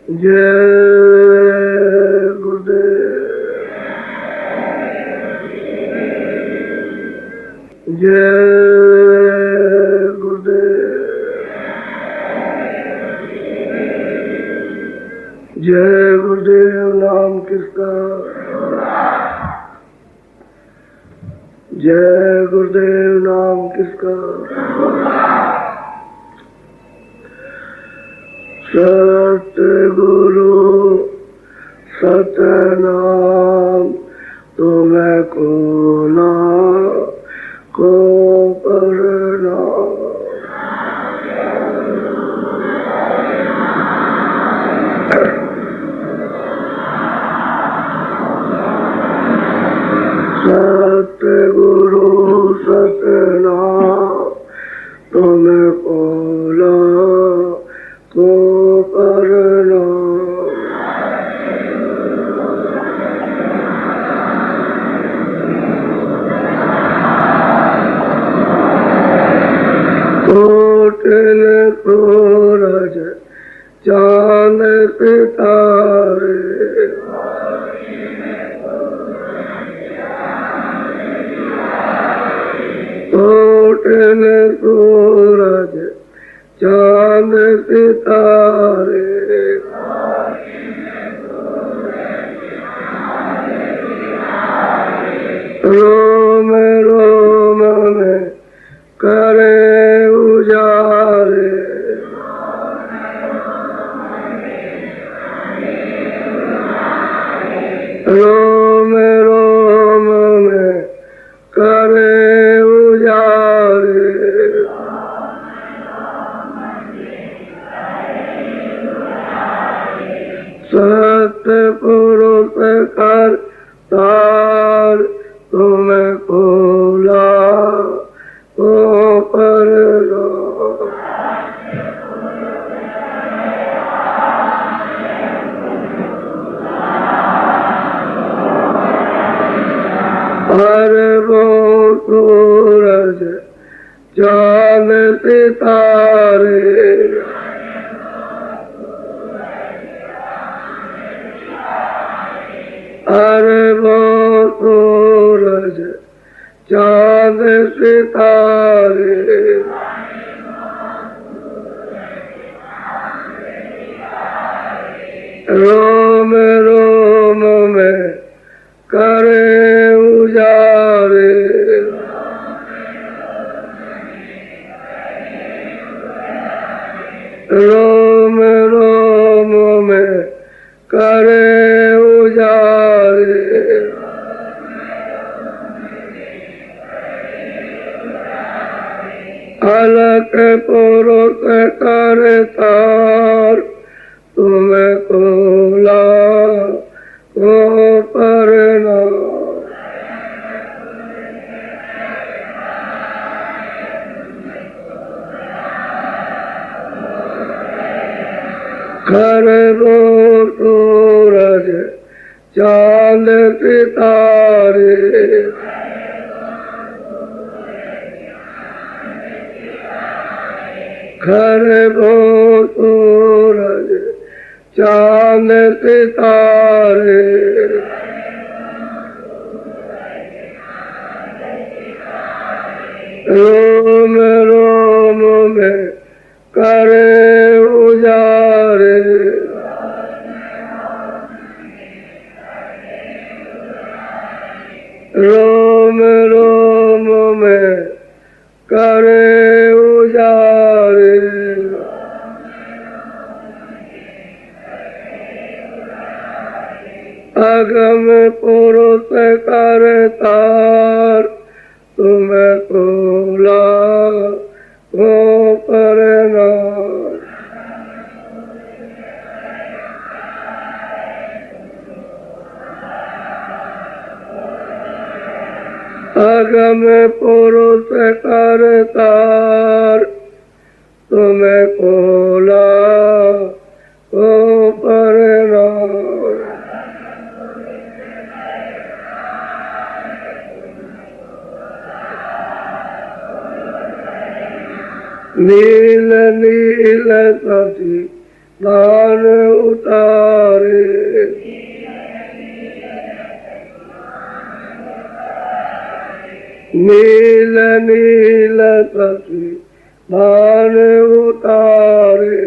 जय गुरुदेव, जय गुरुदेव, जय गुरुदेव। नाम किसका? जय गुरुदेव। नाम किसका? सतगुरु सतनाम तुम्हें को ना को प्रणाम। सतगुरु सतनाम तुम्हें को ना को प्रणाम। कोटिन सूरज चांद सितारे, कोटिन सूरज चांद सितारे, रोम रोम में करे उजारे, रोम रोम में करे उजारे। सतपुरुष कर तार तुम्हें खोला को परलो। अरबों सूरज चांद सितारे, अरबों सूरज चांद सितारे, रोम रोम में करे उजारे, रोम रोम में करे उजारे। अलग पुरुष कर तार तुम्हें खोला को प्रणाम। खरबो सूरज चांद सितारे, खरबो सूरज चांद सितारे, रोम रोम में करे उजारे, रोम रोम में करे उजारे। अगम पुरुष कर तार तुम्हें खोला को प्रणाम। अगम पुरुष कर तार तुम्हें खोला को प्रणाम। नील नील सती दान उतारे। नील नील शशि दान उतारे।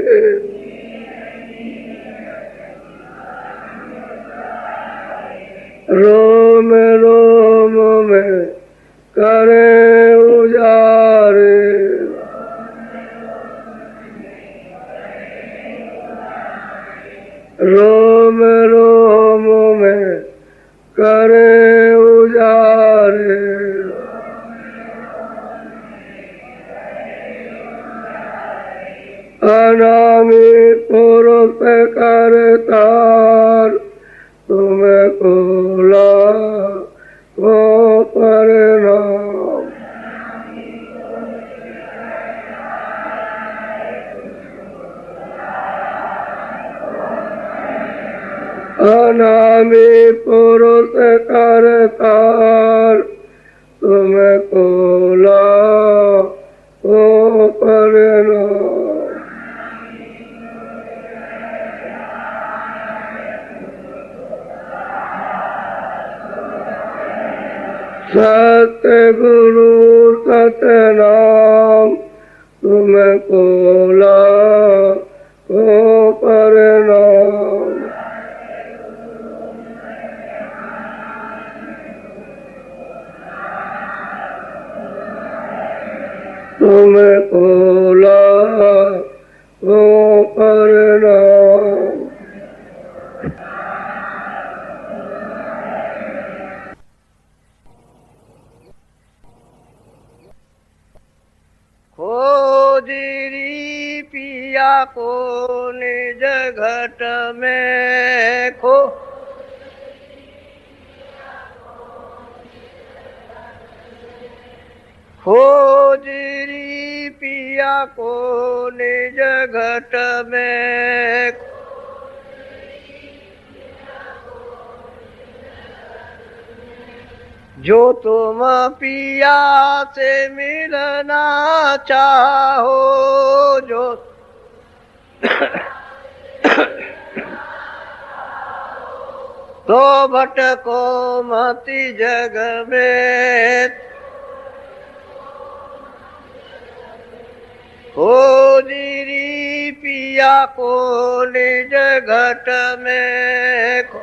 रोम रोम में करे उजारे। रोम रोम में करे उजारे। अनामी पुरुष करतार तुम्हें कोला को परिणाम। अनामी पुरुष करतार तुम्हें कोला को परिणाम। सतगुरु सतनाम तुम्हें कोला को परिणाम। तुम्हें कोला को परिणाम। खोजरी पिया को निज घट में खो। खोजरी पिया को निज घट में। जो तुम पिया से मिलना चाहो, जो तो भटको मति जग में। खोजरी पिया को निज घट में खो।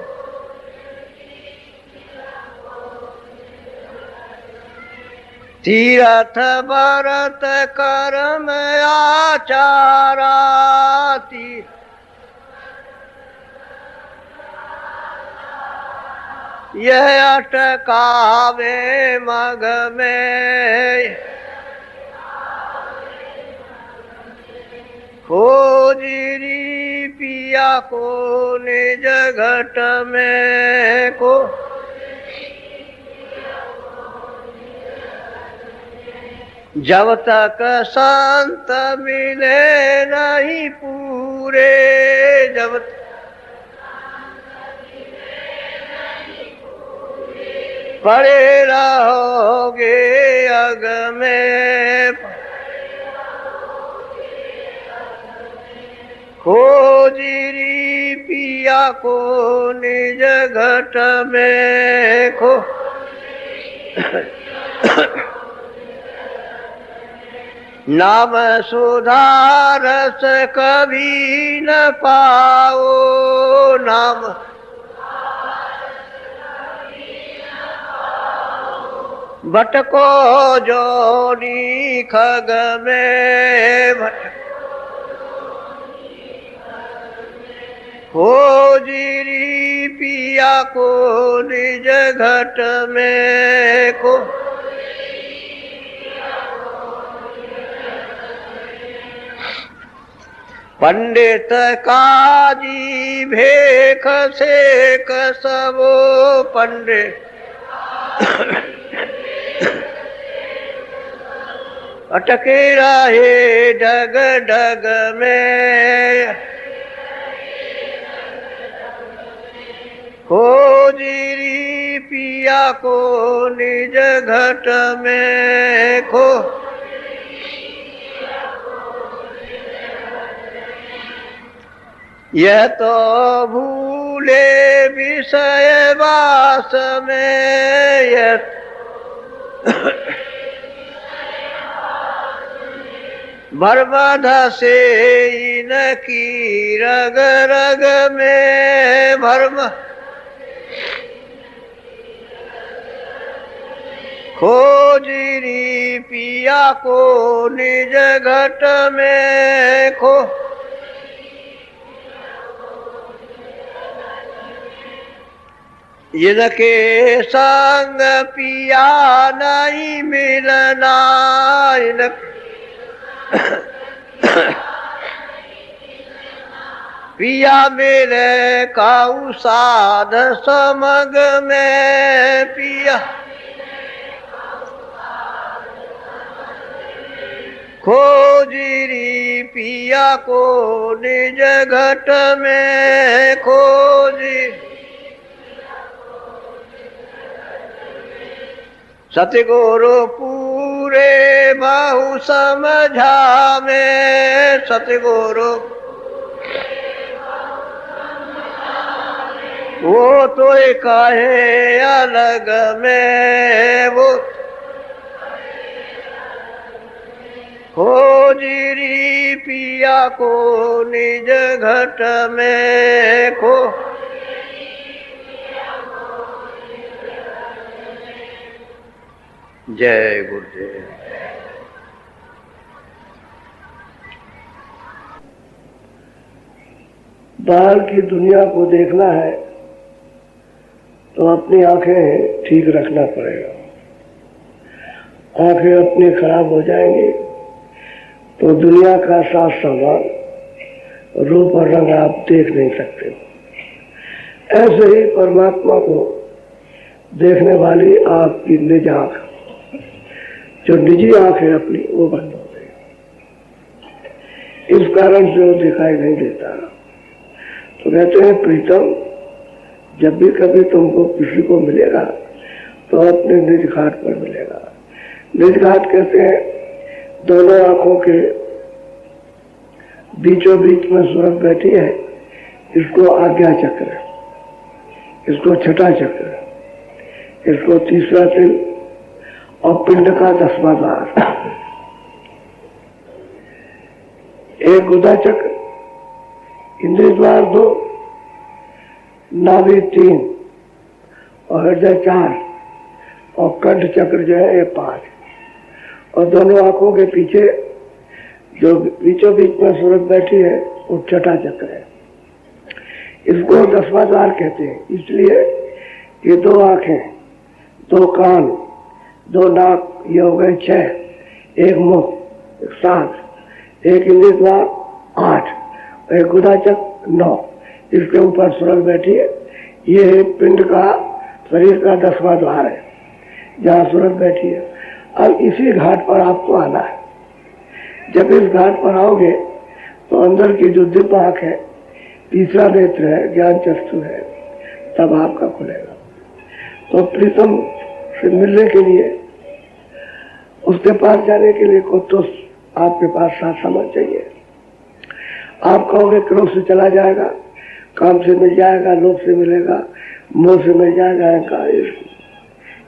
तीर्थ भरत कर्म आचारा। यह अटकावे मग में। खोजरी पिया को निज घट में को। जब तक संत मिले नहीं पूरे, जब पड़े रहोगे अग में। खोजरी पिया को निज घट में खो। नाम सुधारस कभी न पाओ, नाम भटको जोनी खग में भटको। खोजरी पिया को निज घट में को। पंडित काजी भेख से कसबो पंडित। अटके रहे डग डग में। खोजरी पिया को निज घट में खो। यह तो भूले विषय वास में, यह भरबाधा से इनकी रग रग में, भरम खोजरी पिया को निज घट में खो। इनके संग पिया नहीं मिलना, पिया मेरे काऊ साध समग में, पिया खोजरी पिया को निज घट में खोजी। सतगुरु पूरे बहु समझावे, सतगुरु वो तो काहे अलग में, वो खोजरी पिया को निज घट में खो। जय गुरुदेव। बाहर की दुनिया को देखना है तो अपनी आंखें ठीक रखना पड़ेगा। आंखें अपनी खराब हो जाएंगी तो दुनिया का साथ सामान रूप और रंग आप देख नहीं सकते। ऐसे ही परमात्मा को देखने वाली आपकी निज आंख, जो निजी आंख है अपनी, वो बंद हो गई। इस कारण से वो दिखाई नहीं देता। तो कहते हैं प्रीतम, जब भी कभी तुमको किसी को मिलेगा तो अपने निज घाट पर मिलेगा। निज घाट कहते हैं दोनों आंखों के बीचों बीच में सूरत बैठी है, इसको आज्ञा चक्र, इसको छठा चक्र, इसको तीसरा तिल और पिंड का 10वां द्वार। एक गुदा चक्र, इंद्रिय द्वार 2, नाभि 3 और हृदय 4 और कंठ चक्र जो है ये 5। और दोनों आंखों के पीछे जो बीचों बीच में सूरत बैठी है वो छठा चक्र है। इसको 10वां द्वार कहते हैं। इसलिए ये 2 आंखें, 2 कान, 2 नाक, ये हो गए 6, 1 मुख 7, 1 इंद्रिय द्वार 8, एक गुदाचक 9, इसके ऊपर सूरज बैठी है। ये पिंड का, शरीर का 10वां द्वार है जहाँ सूरज बैठी है। अब इसी घाट पर आपको आना है। जब इस घाट पर आओगे तो अंदर की जो दिव्य आंख है, तीसरा नेत्र है, ज्ञान चक्षु है, तब आपका खुलेगा। तो प्रीतम से मिलने के लिए, उसके पास जाने के लिए को तो आपके पास साथ समझ चाहिए। आप कहोगे क्रोध से चला जाएगा, काम से मिल जाएगा, लोभ से मिलेगा, मोह से मिल जाएगा, अहंकार,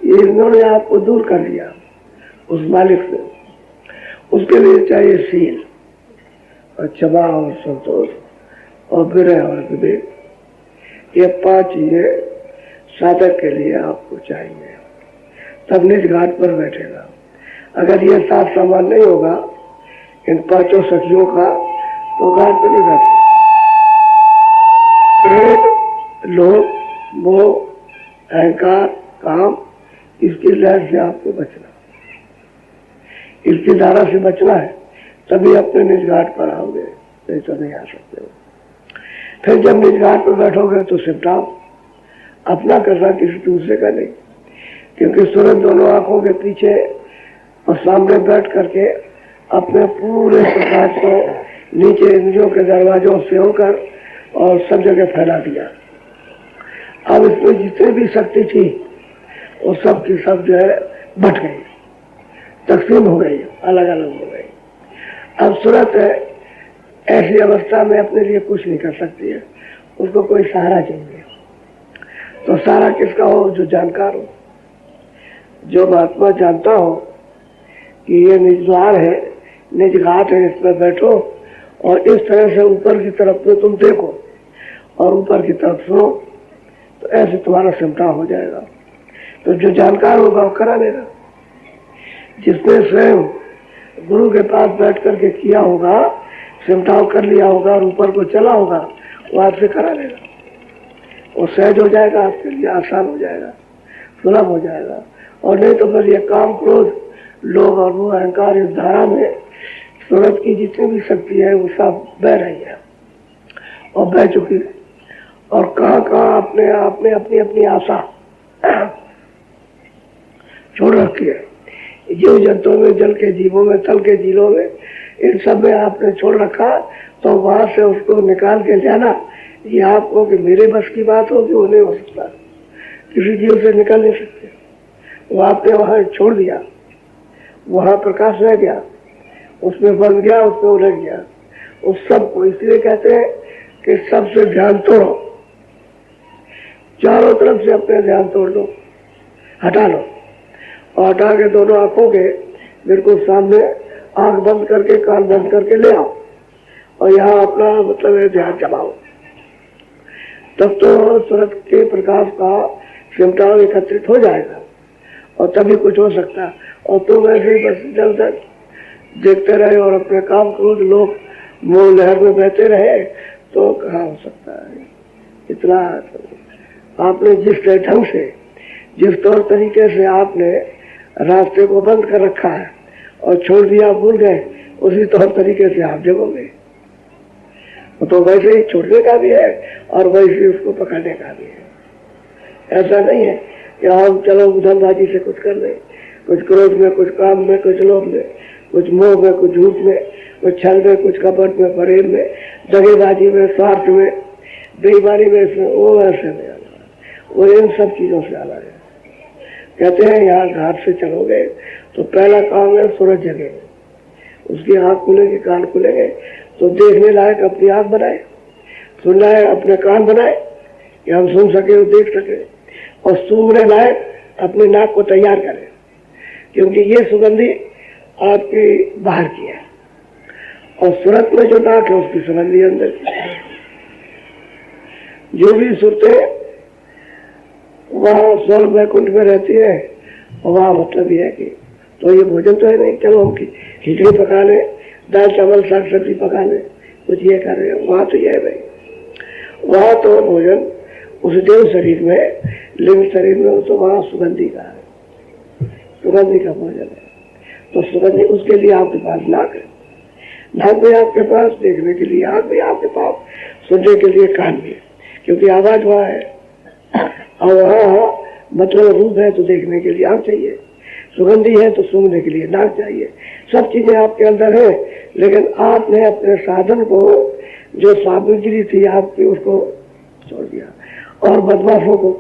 ये इन्होंने आपको दूर कर दिया उस मालिक से। उसके लिए चाहिए सील और क्षमा और संतोष और विनय और विवेक। ये 5 चीजें साधक के लिए आपको चाहिए, तब निज घाट पर बैठेगा। अगर ये 7 सामान नहीं होगा इन 5 सखियों का, तो घाट पर नहीं बैठे। क्रोध, लोभ, मोह, अहंकार, काम, इसकी लहर से आपको बचना, इसकी धारा से बचना है, तभी अपने निज घाट पर आओगे, नहीं तो नहीं आ सकते हो। फिर जब निज घाट पर बैठोगे तो सिमटाओ, अपना करना, किसी दूसरे का नहीं। क्योंकि सूरज दोनों आंखों के पीछे और सामने बैठ करके अपने पूरे प्रकाश को नीचे इंद्रियों के दरवाजों से होकर और सब जगह फैला दिया। अब इसमें जितनी भी शक्ति थी वो सब की सब जो है बट गई, तकसीम हो गई, अलग अलग हो गई। अब सूरत है ऐसी अवस्था में अपने लिए कुछ नहीं कर सकती है, उसको कोई सहारा चाहिए। तो सहारा किसका हो? जो जानकार हो, जो महात्मा जानता हो कि ये निज द्वार है, निज घाट है, इसमें बैठो और इस तरह से ऊपर की तरफ में तुम देखो और ऊपर की तरफ सुनो, तो ऐसे तुम्हारा सिमटाव हो जाएगा। तो जो जानकार होगा वो करा लेगा। जिसने स्वयं गुरु के पास बैठ करके किया होगा, सिमटाव कर लिया होगा और ऊपर को चला होगा, वो आपसे करा लेगा। वो सहज हो जाएगा, आपके लिए आसान हो जाएगा, सुलभ हो जाएगा। और नहीं तो फिर ये काम, क्रोध, लोभ और वो अहंकार इस धारा में सूरज की जितनी भी शक्ति है वो सब बह रही है और बह चुकी है। और कहाँ कहाँ अपने आप में अपनी अपनी आशा छोड़ रखी है। जीव जंतुओं में, जल के जीवों में, थल के जीलों में, इन सब में आपने छोड़ रखा। तो वहां से उसको निकाल के जाना, ये आपको कि मेरे बस की बात होगी, वो नहीं हो सकता। किसी जीव से निकल नहीं सकते। वो आपने वहां छोड़ दिया, वहां प्रकाश रह गया, उसमें बन गया, उसमें उलझ गया। उस सब को इसलिए कहते हैं कि सबसे ध्यान तोड़ो, चारों तरफ से अपने ध्यान तोड़ दो, हटा लो और हटा के दोनों आंखों के बिल्कुल सामने आंख बंद करके, कान बंद करके ले आओ और यहाँ अपना मतलब है ध्यान जमाओ। तब तो सूरज के प्रकाश का सिमटाव एकत्रित हो जाएगा और तभी कुछ हो सकता। और तुम ऐसे ही बस जल तक देखते रहे और अपने काम क्रोध लोग मोह लहर में बहते रहे तो कहाँ हो सकता है। इतना आपने जिस ढंग से, जिस तौर तरीके से आपने रास्ते को बंद कर रखा है और छोड़ दिया, भूल गए, उसी तौर तरीके से आप जगोगे। तो वैसे ही छोड़ने का भी है और वैसे ही उसको पकड़ने का भी है। ऐसा नहीं है कि हम चलो उधमबाजी से कुछ कर लें, कुछ क्रोध में, कुछ काम में, कुछ लोभ में, कुछ मोह में, कुछ झूठ में, कुछ छल में, कुछ कपट में, फरेब में, दगेबाजी में, स्वार्थ में, बेईमानी में, वो ऐसे नहीं अलग, वो इन सब चीजों से अलग है। कहते हैं यहाँ घाट से चलोगे तो पहला काम है सूरज जगेगा, उसकी आंख खुलेगी, कान खुलेंगे, तो देखने लायक अपनी आंख बनाए, सुनना है अपने कान बनाए कि हम सुन सके और देख सके, और सूंघने लायक अपने नाक को तैयार करें क्योंकि ये सुगंधी आपकी बाहर की है और सूरत में जो नाक है उसकी सुगंधी अंदर की। जो भी सुरतें वहाँ स्वर्ग वैकुंठ में रहती है और वहाँ मतलब ये है कि तो ये भोजन तो है नहीं, चलो हम खिचड़ी पका लें, दाल चावल साग सब्जी पका लें, कुछ ये कर रहे हैं। वहाँ तो ये है भाई, वहाँ तो भोजन उस देव शरीर में, लिंग शरीर में, तो वहाँ सुगंधी का है, सुगंधी का भोजन है। तो सुगंधी, उसके लिए आपके पास नाक है, नाक भी आपके पास, देखने के लिए आँख भी आपके पास, सुनने के लिए कान भी, क्योंकि आवाज वहाँ है और वहाँ मतलब रूप है तो देखने के लिए आँख चाहिए, सुगंधी है तो सूंघने के लिए नाक चाहिए। सब चीजें आपके अंदर है, लेकिन आपने अपने साधन को, जो सामग्री थी आपकी, उसको छोड़ दिया और बदमाशों को,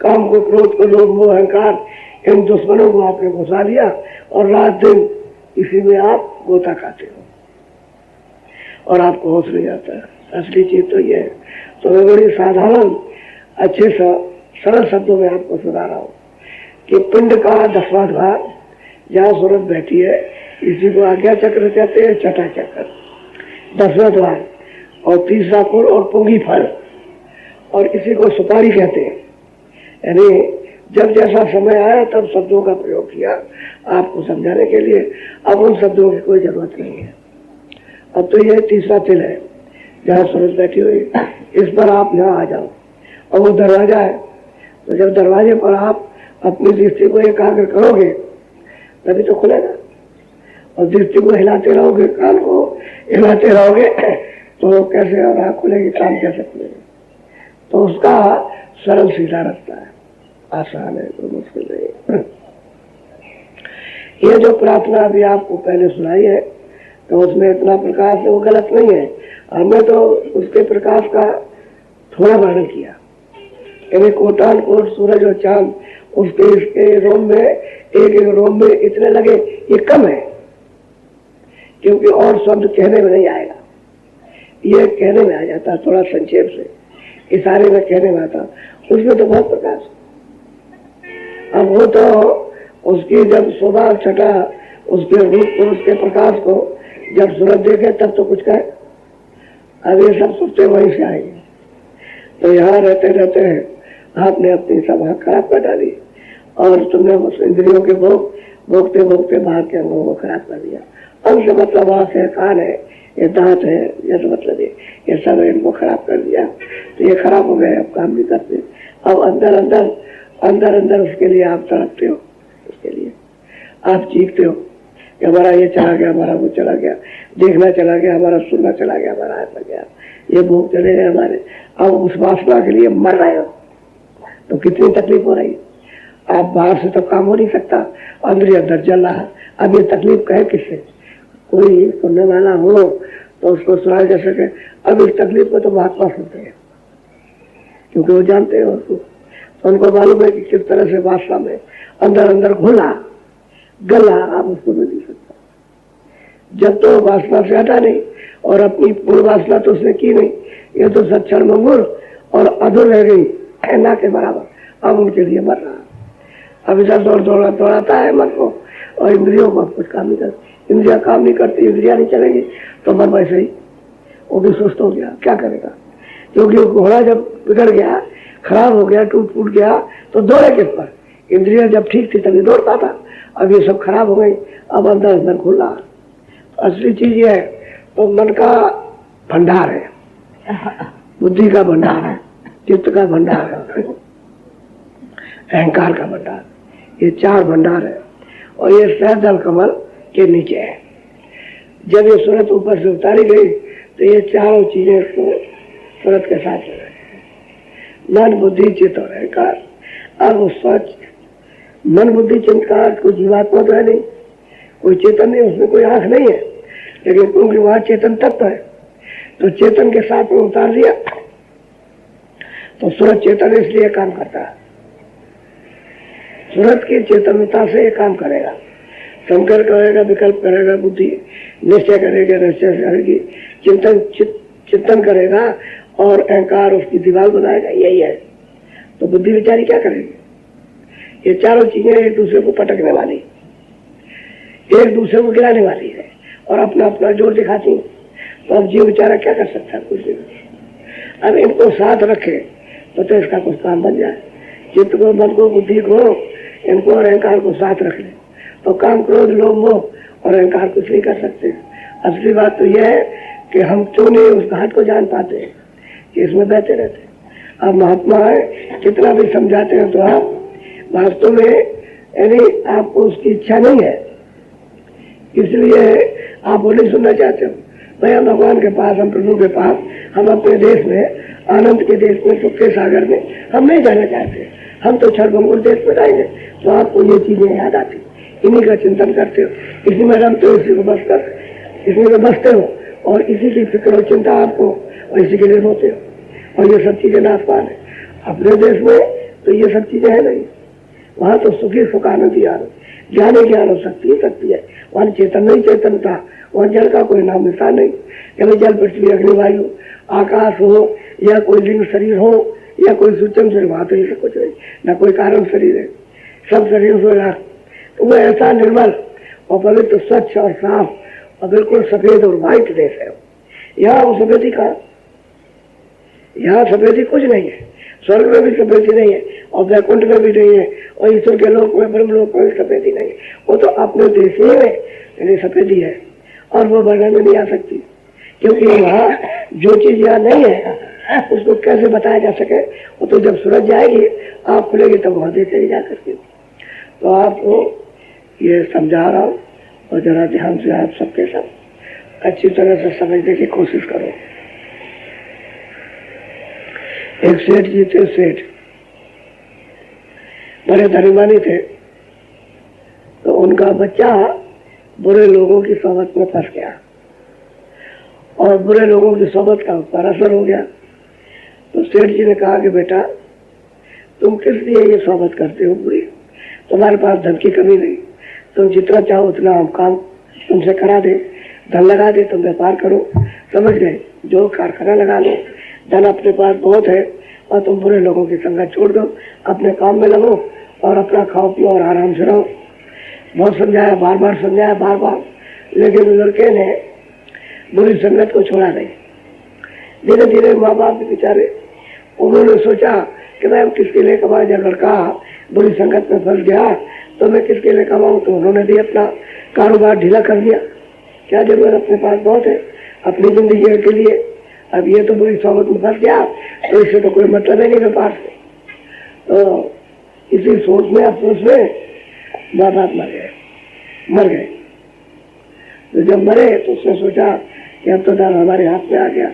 काम को, क्रोध को, लोभ मोह अहंकार, इन दुश्मनों को आपने घुसा लिया और रात दिन इसी में आप गोता खाते हो और आपको होश नहीं आता है। असली चीज तो ये है। तो मैं बड़ी साधारण अच्छे सरल शब्दों में आपको सुना रहा हूँ कि पिंड का 10वां द्वार जहाँ सूरज बैठी है, इसी को आज्ञा चक्र कहते हैं, छठा चक्र 10वां द्वार, और तीसरा कुल और पुंगी फल, और इसी को सुपारी कहते हैं। यानी जब जैसा समय आया तब शब्दों का प्रयोग किया आपको समझाने के लिए। अब उन शब्दों की कोई जरूरत नहीं है। अब तो यह तीसरा तिल है जहाँ सूरज बैठी हुई, इस पर आप यहाँ आ जाओ और वो दरवाजा है। तो जब दरवाजे पर आप अपनी दृष्टि को एकाग्र करोगे तभी तो खुलेगा, और दृष्टि को हिलाते रहोगे, कान को हिलाते रहोगे तो कैसे और आँख खुलेगी, कान कैसे खुलेगा। तो उसका सरल सीधा रास्ता है, आसान है, तो मुश्किल नहीं। ये जो प्रार्थना अभी आपको पहले सुनाई है तो उसमें इतना प्रकाश है, वो गलत नहीं है। हमने तो उसके प्रकाश का थोड़ा वर्णन किया, यानी कोटान कोट सूरज और चांद उसके इसके रोम में, एक एक रोम में इतने लगे, ये कम है क्योंकि और शब्द कहने में नहीं आएगा। ये कहने में आ जाता, थोड़ा संक्षेप से इशारे में कहने में आता, उसमें तो बहुत प्रकाश। अब वो तो उसकी जब शोभा छटा, उसके रूप पुरुष के प्रकाश को जब सूरज देखे तब तो कुछ कहे। अब ये सब सोचते वहीं से आएंगे। तो यहाँ रहते रहते आपने अपनी सभा खराब कर डाली और तुमने उस इंद्रियों के भोगते भोगते बाहर के अंगों को खराब कर दिया। अंग से मतलब आँख है, कान है, ये दांत है, ये तो मतलब ये सब इनको खराब कर दिया। तो ये खराब हो गए, अब काम नहीं करते। अब अंदर अंदर उसके लिए आप तड़पते हो, उसके लिए आप चीखते हो कि हमारा ये चला गया, हमारा वो चला गया, देखना चला गया, हमारा सुनना चला गया, हमारा ऐसा गया, ये भोग चले गए हमारे। अब उस वासना के लिए मर रहे हो तो कितनी तकलीफ हो रही है। आप बाहर से तो काम हो नहीं सकता, अंदर ही अंदर जल रहा है। अब ये तकलीफ कहे किससे? कोई सुनने वाला हो तो उसको सुनाया जा सके। अब इस तकलीफ को तो महात्मा सुनते हैं क्योंकि वो जानते हैं उसको, तो उनको मालूम है कि किस तरह से वासना में अंदर घुला गला, आप उसको नहीं दे सकता जब तो वासना से हटा नहीं। और अपनी पूर्ण वासना तो उसने की नहीं, ये तो सक्षण मंगुर और अधूर रह गई ना के बराबर। अब उनके लिए मर रहा, अब इधर दौड़ाता है मन को और इंद्रियों को कुछ काम नहीं करती। इंद्रिया काम नहीं करती, इंद्रिया नहीं चलेगी तो मन वैसे ही वो भी सुस्त हो गया, क्या करेगा? क्योंकि घोड़ा जब बिगड़ गया, खराब हो गया, टूट फूट गया तो दौड़े किस पर? इंद्रिया जब ठीक थी तभी दौड़ता था। अब ये सब खराब हो गई, अब अंदर खुला। असली चीज ये है तो मन का भंडार है, बुद्धि का भंडार है, चित्त का भंडार है, अहंकार का भंडार, ये चार भंडार है। और ये सहजल कमल के नीचे है। जब ये सूरत ऊपर से उतारी गई तो ये चारों चीजें सूरत के साथ हो गए, मन बुद्धि चित्त और अहंकार। अब वो सच मन बुद्धि चित्त का कोई जीवात्मा तो है नहीं, कोई चेतन नहीं, उसमें कोई आंख नहीं है, लेकिन क्योंकि वहां चेतन तत्व है तो चेतन के साथ में उतार दिया तो सूरत चेतन इसलिए काम करता है। सूरत की चेतनता से ये काम करेगा, संकर करेगा, विकल्प करेगा, बुद्धि निश्चय करेगा, निश्चय करेगी, चिंतन करेगा और अहंकार उसकी दीवार बनाएगा। यही है तो बुद्धि विचारी क्या करेगी? ये चारों चीजें एक दूसरे को पटकने वाली, एक दूसरे को गिराने वाली है और अपना अपना जोर दिखाती। तो अब जीव बेचारा क्या कर सकता है? कुछ नहीं। अब इनको साथ रखे तो इसका कुछ काम बन जाए। चित्त को, मन को, बुद्धि को, इनको और अहंकार को साथ रख ले तो काम, क्रोध, लोभ, मोह और अहंकार कुछ नहीं कर सकते। असली बात तो यह है कि हम क्यों नहीं उस घाट को जान पाते हैं कि इसमें बहते रहते। अब महात्मा है, कितना भी समझाते हैं तो आप वास्तव में यानी आपको उसकी इच्छा नहीं है, इसलिए आप वो नहीं सुनना चाहते हो। भाई हम भगवान के पास, हम प्रभु के पास, हम अपने देश में, आनंद के देश में, सुख के सागर में हम नहीं जाना चाहते। हम तो क्षणभंगुर देश में जाएंगे। तो आपको ये चीजें याद आती, इन्हीं का चिंतन करते हो, इसी में रमते हो, इसी को बस कर, इसी में बसते हो और इसी की फिक्र और चिंता आपको, और इसी के लिए रोते हो। और ये सब चीजें नाशवान है। अपने देश में तो ये सब चीजें है नहीं, वहां तो सुखी सुख आनंद ही आनंद, ज्ञान ज्ञान हो सकती है। वहां चेतन नहीं चेतन था, वहां जल का कोई नाम निशान नहीं। कभी जल, पृथ्वी, अग्नि, वायु, आकाश हो या कोई लिंग शरीर हो या कोई सूक्ष्म शरीर, वहां तो ये कुछ नहीं, न कोई कारण शरीर है, सब शरीर हो रहा। तो वो ऐसा निर्मल और पवित्र, स्वच्छ और साफ और बिल्कुल सफेद और व्हाइट देश है। यहाँ वो सफेदी का, यहाँ सफेदी कुछ नहीं है, स्वर्ग में भी सफेदी नहीं है और वैकुंठ में भी नहीं है और ईश्वर के लोक में, ब्रह्म लोक में भी सफेदी नहीं है। वो तो अपने देश ही में सफेदी है और वो वर्णन में नहीं आ सकती, क्योंकि वहाँ जो चीज यहाँ नहीं है उसको कैसे बताया जा सके। वो तो जब सूरज जाएगी, आप खुलेगी तब वहाँ देखेगी जा करके। तो आपको ये समझा रहा हूँ और जरा ध्यान से आप सबके सब अच्छी तरह से समझने की कोशिश करो। एक सेठ जी थे, सेठ बड़े धनीमानी थे। तो उनका बच्चा बुरे लोगों की सोबत में फंस गया और बुरे लोगों की सोबत का उस पर असर हो गया। तो सेठ जी ने कहा कि बेटा, तुम किस लिए ये सोबत करते हो बुरी? तुम्हारे पास धन की कमी नहीं, तुम जितना चाहो उतना हम काम तुमसे करा दे, धन लगा दे, तुम व्यापार करो, समझ गए? जो कारखाना लगा लो, धन अपने पास बहुत है और तुम बुरे लोगों की संगत छोड़ दो, अपने काम में लगो और अपना खाओ पियो और आराम से रहो। बहुत समझाया, बार बार समझाया, बार बार, लेकिन लड़के ने बुरी संगत को छोड़ा नहीं। धीरे धीरे माँ बाप भी बेचारे, उन्होंने सोचा कि मैं किसके लिए कमाऊं, जब लड़का बुरी संगत में फंस गया तो मैं किसके लिए कमाऊं। तो उन्होंने भी अपना कारोबार ढीला कर दिया। क्या जरूरत, अपने पास बहुत है अपनी जिंदगी के लिए। अब ये तो बुरी सोबत में फंस गया तो इससे तो कोई मतलब ही नहीं व्यापार से। तो इसी सोच में, अफसोस में माँ बाप मर गए। तो जब मरे तो उसने सोचा कि अब तो धन हमारे हाथ में आ गया।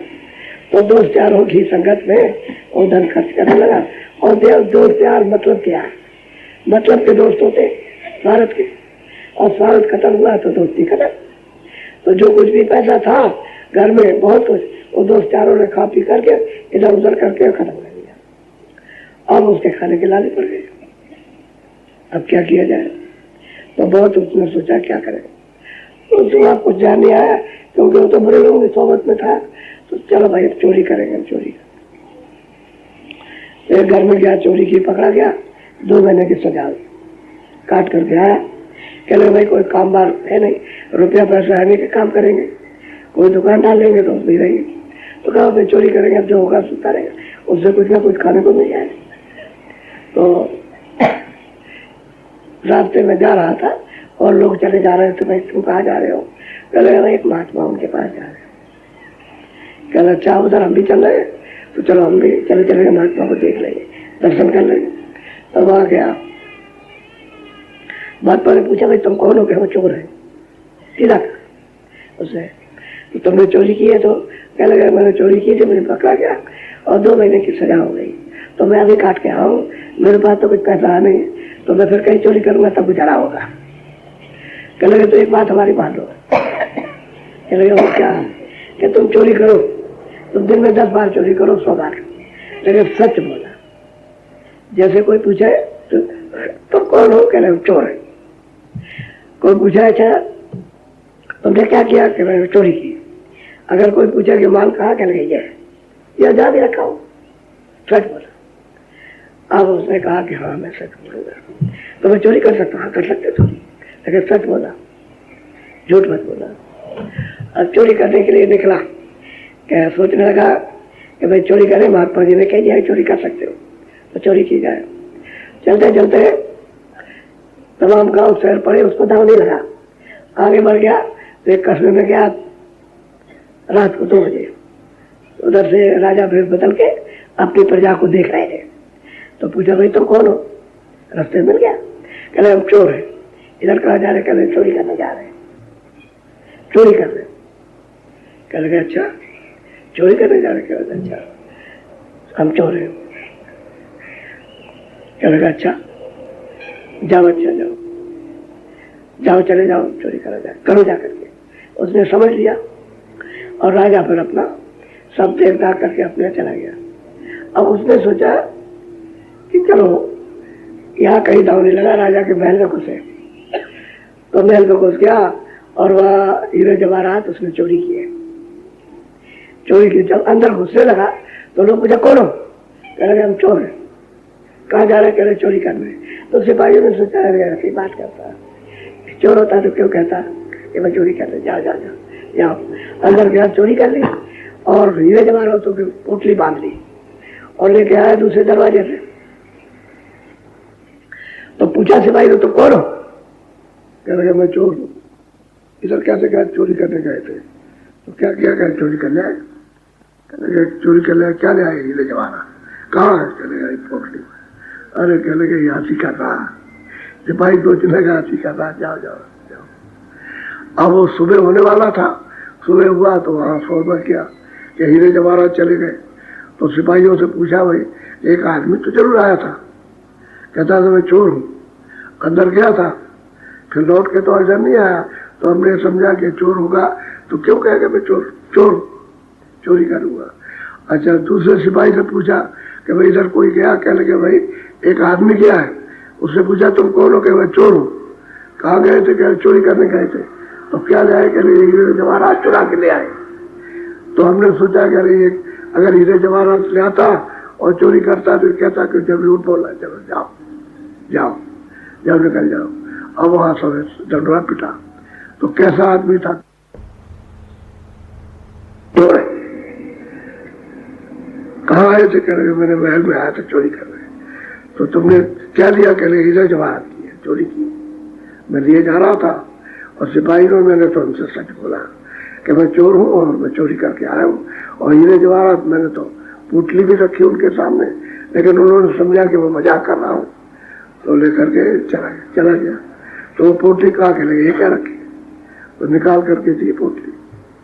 तो दोस्त यारों की संगत में वो धन खर्च करने लगा। और दोस्त यार मतलब क्या, मतलब के दोस्त होते स्वार्थ के, और स्वार्थ खत्म हुआ तो दोस्ती खत्म। तो जो कुछ भी पैसा था घर में, बहुत कुछ, वो दोस्त यारों ने खा पी करके इधर उधर करके खत्म कर दिया। अब उसके खाने के लाले पड़ गए। अब क्या किया जाए? तो बहुत उसने सोचा क्या करें। तो उसमें कुछ जान नहीं आया, क्योंकि वो तो बुरे लोगों की सोबत में था। तो चलो भाई चोरी करेंगे, चोरी। एक घर में गया, चोरी की, पकड़ा गया, 2 महीने की सजा काट करके आया। कह रहे भाई कोई काम बार है नहीं, रुपया पैसा है नहीं कि काम करेंगे, कोई दुकान डाल लेंगे तो उसमें रहेंगे। तो कहा भाई चोरी करेंगे, अब जो होगा सुनता रहेगा, उससे कुछ ना कुछ खाने को मिल जाए। तो रास्ते में जा रहा था और लोग चले जा रहे थे, भाई तुम कहाँ जा रहे हो? कह रहे एक महात्मा उनके पास जा रहे हैं। कह रहे अच्छा उधर हम भी चल रहे हैं, तो चलो हम भी चले चलेंगे, महात्मा को देख लेंगे, दर्शन कर लेंगे। तो वहां गया, महात्मा ने पूछा भाई तुम कौन हो? क्या वो चोर है? सीधा उसने, तो तुमने चोरी की है? तो कह लगा मैंने चोरी की थी, मुझे पकड़ा गया और 2 महीने की सजा हो गई। तो मैं अभी काट के आऊँ, मेरे पास तो कुछ पैसा है नहीं, तो मैं फिर कहीं चोरी करूंगा तब गुजारा होगा। कह लगे तो एक बात हमारी मान लो। कह लगे वो क्या? कि तुम चोरी करो, तुम दिन में 10 बार चोरी करो, 100 बार, लेकिन सच बोला। जैसे कोई पूछे तुम कौन हो? कह रहे चोर है। कोई पूछा अच्छा तुमने क्या किया? कह रहे चोरी की। अगर कोई पूछा कि माल कहाँ? कह लगे ये जा भी रखा हूँ, सच बोला। अब उसने कहा कि हाँ मैं सच बोलूंगा, तो मैं चोरी कर सकता हूँ? कर सकते चोरी, लेकिन सच बोला, झूठ मत बोला। अब चोरी करने के लिए निकला, क्या सोचने लगा कि भाई चोरी करें, महात्मा जी ने कह दिया चोरी कर सकते हो तो चोरी की जाए। चलते चलते तमाम गांव शहर पड़े, उसको दाव नहीं लगा, आगे बढ़ गया। तो एक कस्बे में गया, रात को 2 बजे, उधर से राजा भेष बदल के अपनी प्रजा को देख रहे थे। तो पूछा भाई तुम कौन हो? रास्ते मिल गया। कह रहे हम चोर है। इधर कहा जा रहे? कह रहे चोरी करने जा रहे हैं, चोरी कर रहे। कह लगे अच्छा चोरी करने जा रहे? कह रहे अच्छा हम चोर हैं। कह लगा अच्छा जाओ, अच्छा जाओ जाओ, चले जाओ, चोरी करा जाए, करो जा करके। उसने समझ लिया और राजा फिर अपना सब देख दाख करके अपने चला गया। अब उसने सोचा कि चलो यहाँ कहीं दाव नहीं लगा, राजा के महल में घुसे। तो महल में घुस गया और वह हीरे जवाहरात उसने चोरी किए। चोरी की, जब अंदर घुसने लगा तो लोग पूछा कौन हो? कह रहे हम चोर हैं। कहाँ जा रहे? कह रहे चोरी करने। तो सिपाहियों ने सोचा ऐसी बात करता, चोर होता तो क्यों कहता कि मैं चोरी कर रहा? जाओ जाओ जाओ जाओ। अंदर गया, चोरी कर ली और हीरे जवाहरातों की पोटली बांध ली और लेके आया दूसरे दरवाजे से। तो पूछा सिपाही तो कौन हो? कह रहे मैं चोर हूँ। इधर कैसे गए? चोरी करने गए थे। तो क्या किया? क्या चोरी करने आए? कहने चोरी कर ले, क्या ले आए? हीरे जवाहरात। कहाँ है? चले पोटली। अरे कह लगे हाथी कर रहा। सिपाही सोचने का हाथी कर रहा, जाओ जाओ जाओ। अब वो सुबह होने वाला था, सुबह हुआ तो वहां फौरन किया कि हीरे जवाहरात चले गए। तो सिपाहियों से पूछा भाई एक आदमी तो जरूर आया था, कहता था मैं चोर हूँ। अंदर गया था, फिर लौट के तो इधर नहीं आया। तो हमने समझा कि चोर होगा तो क्यों कहेगा मैं चोर चोरी करूंगा। अच्छा, दूसरे सिपाही से पूछा कि भाई इधर कोई गया? कह लगे भाई एक आदमी गया है। उससे पूछा तुम कौन हो? मैं चोर हूँ। कहाँ गए थे? कह चोरी करने गए थे। तो क्या ले आए? कह हीरे जवाहरात चुरा के ले आए। तो हमने सोचा कि अरे ये अगर हीरे जवाहरात ले आता और चोरी करता तो कहता कि जब झूठ बोला, चलो जाओ जाओ जाओ निकल जाओ। अब वहां सब डंडोरा पिटा। तो कैसा आदमी था, कहाँ आए थे? कह रहे मैंने महल में आया था चोरी कर रहे। तो तुमने क्या लिया? कह रहे हीरे जवाहरात की चोरी की। मैं लिए जा रहा था और सिपाही ने मैंने तो उनसे सच बोला कि मैं चोर हूँ और मैं चोरी करके आया हूँ, और हीरे जवाहरात मैंने तो पुतली भी रखी उनके सामने, लेकिन उन्होंने समझा कि मैं मजाक कर रहा हूँ तो लेकर के चला गया। तो वो पोटली कहा के लगे ये क्या रखी? तो निकाल करके दी पोटली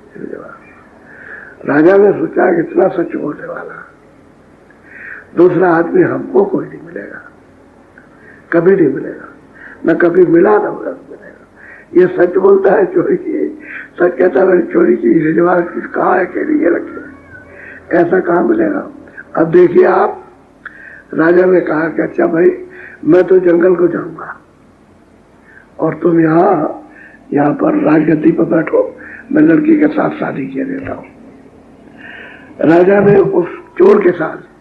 हीरे जवाहरात। राजा ने सोचा कि इतना सच बोलने वाला दूसरा आदमी हमको कोई नहीं मिलेगा, कभी नहीं मिलेगा, न कभी मिला न मिलेगा। ये सच बोलता है चोरी की, सच कहता है चोरी की हीरे जवाहरात की, कहा है कि ये रखे, ऐसा कहाँ मिलेगा? अब देखिए आप, राजा ने कहा कि अच्छा भाई मैं तो जंगल को जाऊंगा और तुम यहाँ पर राजगद्दी पर बैठो, मैं लड़की के साथ शादी किए देता हूँ। राजा ने उस चोर के साथ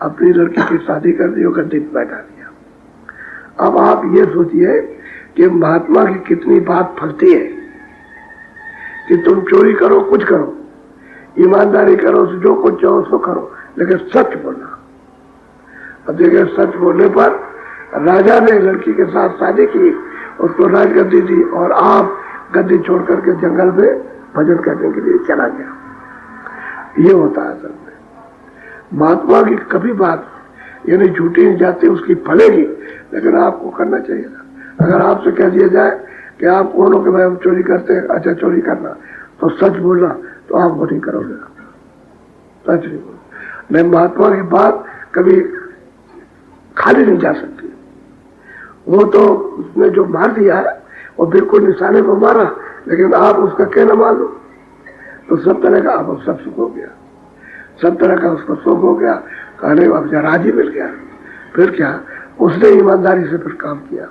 अपनी लड़की की शादी कर दी और गद्दी पर बैठा दिया। अब आप ये सोचिए कि महात्मा की कितनी बात फलती है कि तुम चोरी करो, कुछ करो, ईमानदारी करो, जो कुछ चाहो सो करो, लेकिन सच बोलना। अब देखिए सच बोलने पर राजा ने लड़की के साथ शादी की, उसको राजगद्दी दी और आप गद्दी छोड़ करके जंगल में भजन करने के लिए चला गया। ये होता है असल में महात्मा की कभी बात यानी झूठी नहीं जाती, उसकी फलेगी, लेकिन आपको करना चाहिए था। अगर आपसे कह दिया जाए कि आप कौन हो कि भाई हम चोरी करते हैं, अच्छा चोरी करना, तो सच बोलना, तो आप वो नहीं करोगे, सच नहीं बोलना। नहीं, महात्मा की बात कभी खाली नहीं जा सकती। वो तो उसने जो मार दिया है वो बिल्कुल निशाने पर मारा, लेकिन आप उसका कहना मान लो तो सब तरह का आप सब सुख हो गया, सब तरह का उसको सुख हो गया, कहने अब राजी मिल गया। फिर क्या, उसने ईमानदारी से फिर काम किया।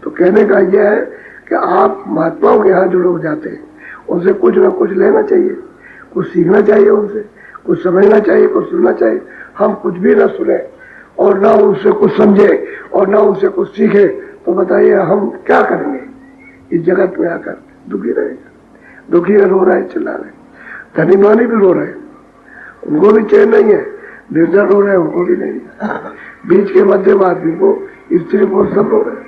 तो कहने का यह है कि आप महात्माओं के यहाँ जो लोग जाते हैं उनसे कुछ ना कुछ लेना चाहिए, कुछ सीखना चाहिए, उनसे कुछ समझना चाहिए, कुछ सुनना चाहिए। हम कुछ भी ना सुने और ना उनसे कुछ समझे और ना उनसे कुछ सीखे तो बताइए हम क्या करेंगे? इस जगत में आकर दुखी रहेगा, दुखी रो रहे, चिल्ला रहे, धनी मानी भी रो रहे, उनको भी चैन नहीं है, निर्धन रो रहे, उनको भी नहीं है, बीच के मध्यम आदमी को, स्त्री को, सब रो रहे,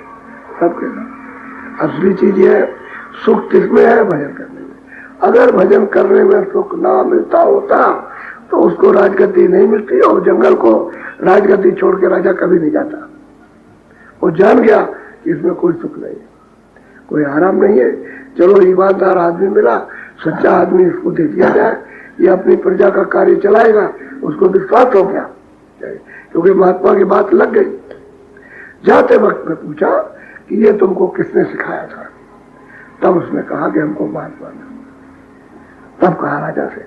सबके साथ। असली चीज ये है, सुख किसमें है? भजन करने में। अगर भजन करने में सुख ना मिलता होता तो उसको राजगद्दी नहीं मिलती, और जंगल को राजगद्दी छोड़ के राजा कभी नहीं जाता। वो जान गया कि इसमें कोई सुख नहीं है, कोई आराम नहीं है। चलो ईमानदार आदमी मिला, सच्चा आदमी, इसको दे दिया जाए, ये अपनी प्रजा का कार्य चलाएगा, उसको विश्वास हो गया, क्योंकि महात्मा की बात लग गई। जाते वक्त में पूछा कि ये तुमको किसने सिखाया था? तब उसने कहा कि हमको महात्मा ने। तब कहा राजा से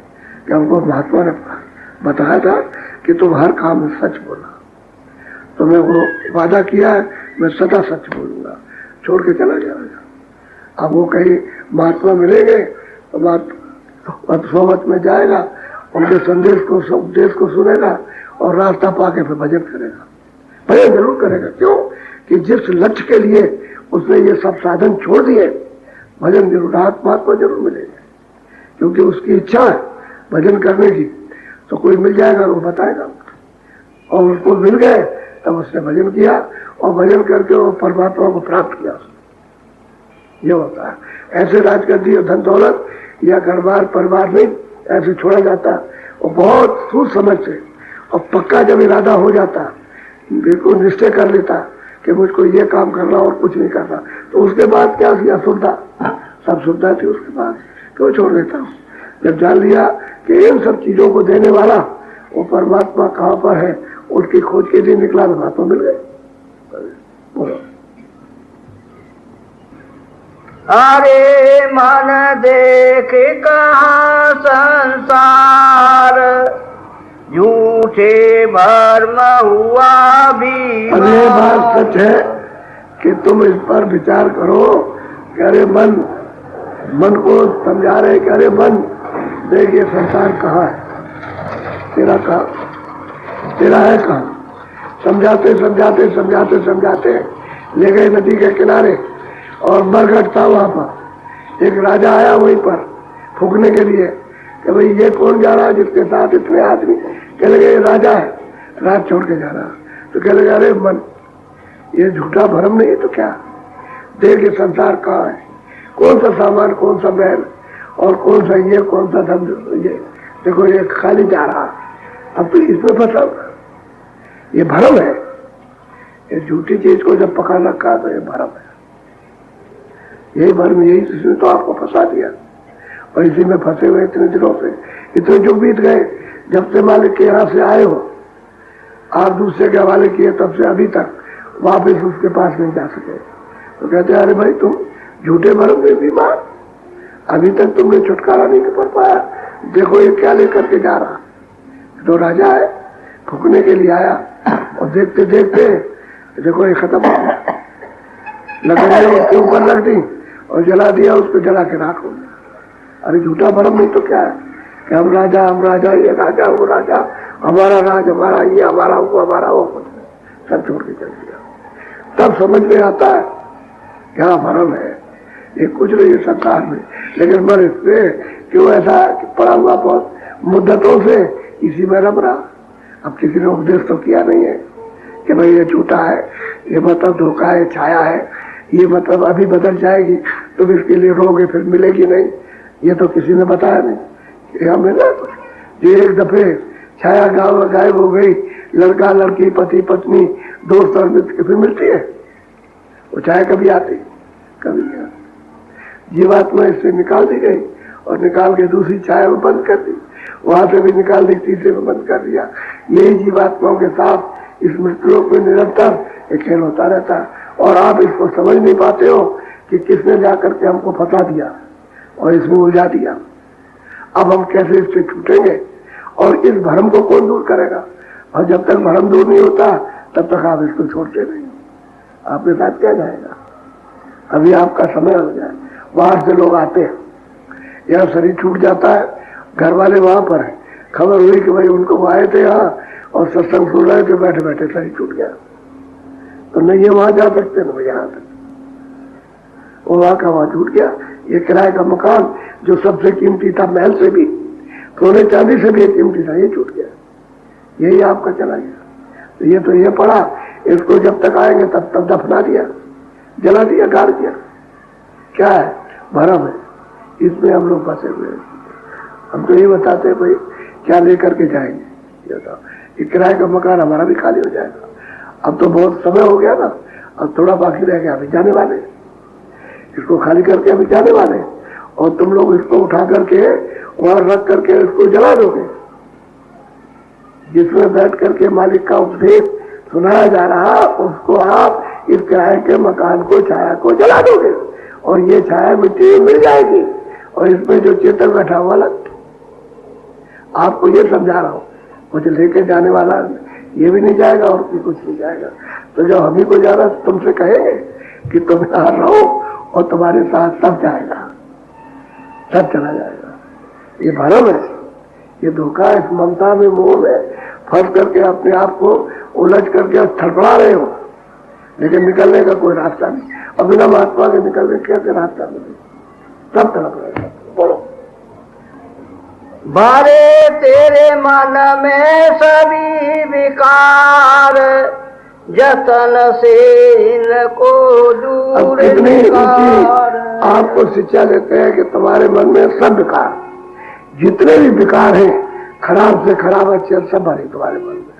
कि हमको महात्मा ने बताया था कि तुम हर काम में सच बोला, तो मैं वो वादा किया है, मैं सदा सच बोलूंगा। छोड़ के चला गया राजा। अब वो कहीं महात्मा मिलेंगे तो सोमत में जाएगा, उनके संदेश को, उपदेश को सुनेगा और रास्ता पाके फिर भजन करेगा। भजन जरूर करेगा, क्यों कि जिस लक्ष्य के लिए उसने ये सब साधन छोड़ दिए, भजन जरूर, महात्मा जरूर मिलेगा, क्योंकि उसकी इच्छा है भजन करने की। तो कोई मिल जाएगा, वो बताएगा, और उसको मिल गए तब उसने भजन किया और भजन करके वो परमात्मा को प्राप्त किया। ये होता है। ऐसे राजगद्दी और धन दौलत या घर बार परिवार नहीं ऐसे छोड़ा जाता, और बहुत सोच समझ से और पक्का जब इरादा हो जाता, बिल्कुल निश्चय कर लेता कि मुझको ये काम करना और कुछ नहीं करना, तो उसके बाद क्या थी? असुविधा, सब सुविधा थी उसके बाद, क्यों छोड़ देता हूँ? जब जान लिया कि इन सब चीजों को देने वाला वो परमात्मा कहाँ पर है, उसकी खोज के लिए निकला तो महात्मा मिल गए। बोलो। अरे मन देख कहाँ संसार, झूठे भर्म हुआ भी। अब ये बात सच है कि तुम इस पर विचार करो कि अरे मन को समझा रहे कि अरे मन देख ये संसार कहाँ है, तेरा कहाँ, तेरा है कहाँ। समझाते समझाते समझाते समझाते ले गए नदी के किनारे और मरघट था वहां पर। एक राजा आया वहीं पर फूकने के लिए कि भाई ये कौन जा रहा है जिसके साथ इतने आदमी। कह लगे राजा है, राज छोड़ के जा रहा। तो कह लगे अरे मन ये झूठा भरम नहीं है तो क्या, देख ये संसार कहाँ है, कौन सा सामान, कौन सा बैल और कौन सा ये, कौन सा धन, ये देखो ये खाली जा रहा। अब तो इसमें फंसा, ये भरम है। ये झूठी चीज को जब पकड़ रखा तो ये भरम है, यही भरम, यही इसने तो आपको फंसा दिया। और इसी में फंसे हुए इतने दिनों से, इतने जो बीत गए जब से मालिक के यहाँ से आए हो, आप दूसरे के हवाले किए तब से अभी तक वापिस उसके पास नहीं जा सके। तो कहते अरे भाई तुम झूठे भरम में बीमार, अभी तक तुमने छुटकारा नहीं कर पाया, देखो ये क्या लेकर के जा रहा। तो राजा है, फूकने के लिए आया और देखते देखते देखो ये खत्म हो गया। लकड़ियां उसके ऊपर रख दी और जला दिया, उसको जला के राख हो गया। अरे झूठा भरम नहीं तो क्या है कि हम राजा, ये राजा, वो राजा, हमारा राज, हमारा ये, हमारा वो, हमारा वो, सब छोड़ के चल दिया। तब समझ में आता है क्या भरम है, ये कुछ नहीं है संसार में। लेकिन मन इससे क्यों ऐसा पड़ा हुआ बहुत मुद्दतों से इसी में रम रहा। अब किसी ने उपदेश तो किया नहीं है कि भाई ये झूठा है, ये मतलब धोखा है, छाया है, ये मतलब अभी बदल जाएगी तो इसके लिए रोगे फिर मिलेगी नहीं, ये तो किसी ने बताया नहीं। हमें ना ये एक दफे छाया गायब हो गई, लड़का लड़की पति पत्नी दोस्त और मित्र फिर मिलती है, वो छाया कभी आती कभी नहीं आती। जीवात्मा इससे निकाल दी गई और निकाल के दूसरी छाया में बंद कर दी, वहां से भी निकाल दी, तीसरे में बंद कर दिया। यही जीवात्माओं के साथ इस मृत्युलोक में निरंतर एक खेल होता रहता है। और आप इसको समझ नहीं पाते हो कि किसने जाकर के हमको फंसा दिया और इसमें उलझा दिया। अब हम कैसे इससे छूटेंगे और इस भ्रम को कौन दूर करेगा। और जब तक भ्रम दूर नहीं होता तब तक आप इसको छोड़ते नहीं। आपके साथ क्या जाएगा, अभी आपका समय हो जाए, बाहर से लोग आते हैं, यहाँ शरीर छूट जाता है, घर वाले वहां पर है, खबर हुई कि भाई उनको वो आए थे यहाँ और सत्संग सुन रहे थे, बैठे बैठे शरीर छूट गया, तो नहीं ये वहां जा सकते ना यहाँ तक, वो वहां का वहां छूट गया। ये किराए का मकान जो सबसे कीमती था, महल से भी, सोने चांदी से भी कीमती था, ये छूट गया, यही आपका चला गया। तो ये पड़ा, इसको जब तक आएंगे तब तक दफना दिया, जला दिया, गाड़ दिया। क्या है, भरम है, इसमें हम लोग फंसे हुए हैं। हम तो ये बताते हैं भाई क्या लेकर के जाएंगे, ये बताओ, ये किराए का मकान हमारा भी खाली हो जाएगा। अब तो बहुत समय हो गया ना, अब थोड़ा बाकी रह गया, अभी जाने वाले, इसको खाली करके अभी जाने वाले, और तुम लोग इसको उठा करके वहां रख करके इसको जला दोगे। जिसमें बैठ करके मालिक का उपदेश सुनाया जा रहा, उसको आप इस किराए के मकान को, छाया को जला दोगे और ये छाया मिट्टी में मिल जाएगी और इसमें जो चेतन बैठा हुआ अलग। आपको ये समझा रहा हूं, मुझे लेके जाने वाला ये भी नहीं जाएगा और भी कुछ नहीं जाएगा। तो जब हम ही को जाना तुमसे कहेंगे कि तुम यहाँ रहो और तुम्हारे साथ सब जाएगा, सब चला जाएगा। ये भरम है, ये धोखा है, इस ममता में, मोह में फंस करके अपने आप को उलझ करके थड़पड़ा रहे हो, लेकिन निकलने का कोई रास्ता नहीं। और बिना महात्मा के निकलने कैसे रास्ता मिले, सब तड़प रहे। बोलो, बारे तेरे मन में सभी विकार, जतन से इनको दूर कितनी आपको शिक्षा देते हैं कि तुम्हारे मन में सब विकार, जितने भी विकार हैं, खराब से खराब अच्छे सब भरे तुम्हारे मन में।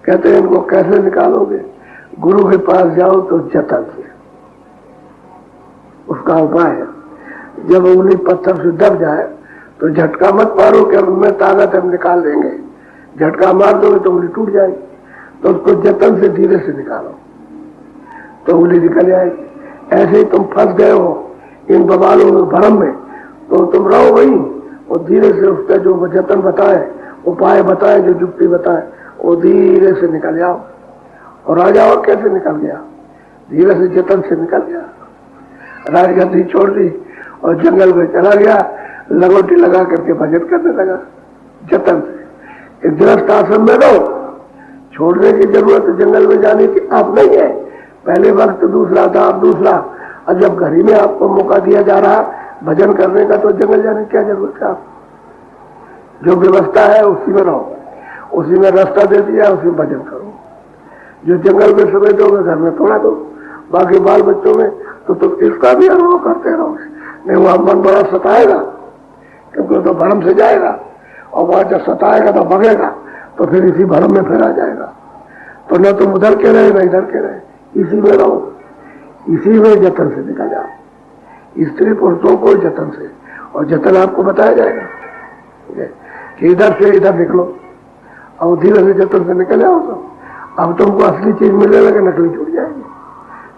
कहते हैं इनको कैसे निकालोगे, गुरु के पास जाओ तो जतन से, उसका उपाय है। जब उंगली पत्थर से दब जाए तो झटका मत मारो कि उनमें ताकत हम निकाल देंगे, झटका मार दोगे तो उंगली टूट जाएगी। तो उसको जतन से धीरे से निकालो तो उंगली निकल जाएगी। ऐसे ही तुम फंस गए हो इन बवालों में, भरम में, तो तुम रहो वही और धीरे से उसका जो जतन बताए, उपाय बताए, जो युक्ति बताए, वो धीरे से निकल जाओ। और राजा और कैसे निकल गया, धीरे से जतन से निकल गया। राजगद्दी छोड़ दी और जंगल में चला गया। लगोटी लगा करके भजन करने लगा जतन से। एक गृहस्थ आश्रम में रहो, छोड़ने की जरूरत जंगल में जाने की आप नहीं है। पहले वक्त दूसरा था, अब दूसरा। और जब घर ही में आपको मौका दिया जा रहा भजन करने का, तो जंगल जाने की क्या जरूरत है? आप जो व्यवस्था है उसी में रहो, उसी में रास्ता दे दिया, उसी में भजन करो। जो जंगल में समय दोगे घर में थोड़ा दो, बाकी बाल बच्चों में तो तुम इसका भी अनुभव करते रहोगे। नहीं वहां मन बड़ा सताएगा, क्योंकि तो भरम से जाएगा, और वहां जब सताएगा तो भगेगा, तो फिर इसी भरम में फिर आ जाएगा। तो न तुम उधर के रहे न इधर के रहे, इसी में रहो, इसी में जतन से निकल जाओ। स्त्री पुरुषों को जतन से, और जतन आपको बताया जाएगा कि इधर से इधर निकलो, और धीरे से जतन से निकल जाओ। तो अब तुमको असली चीज मिलने लगे, नकली छूट जाएगी।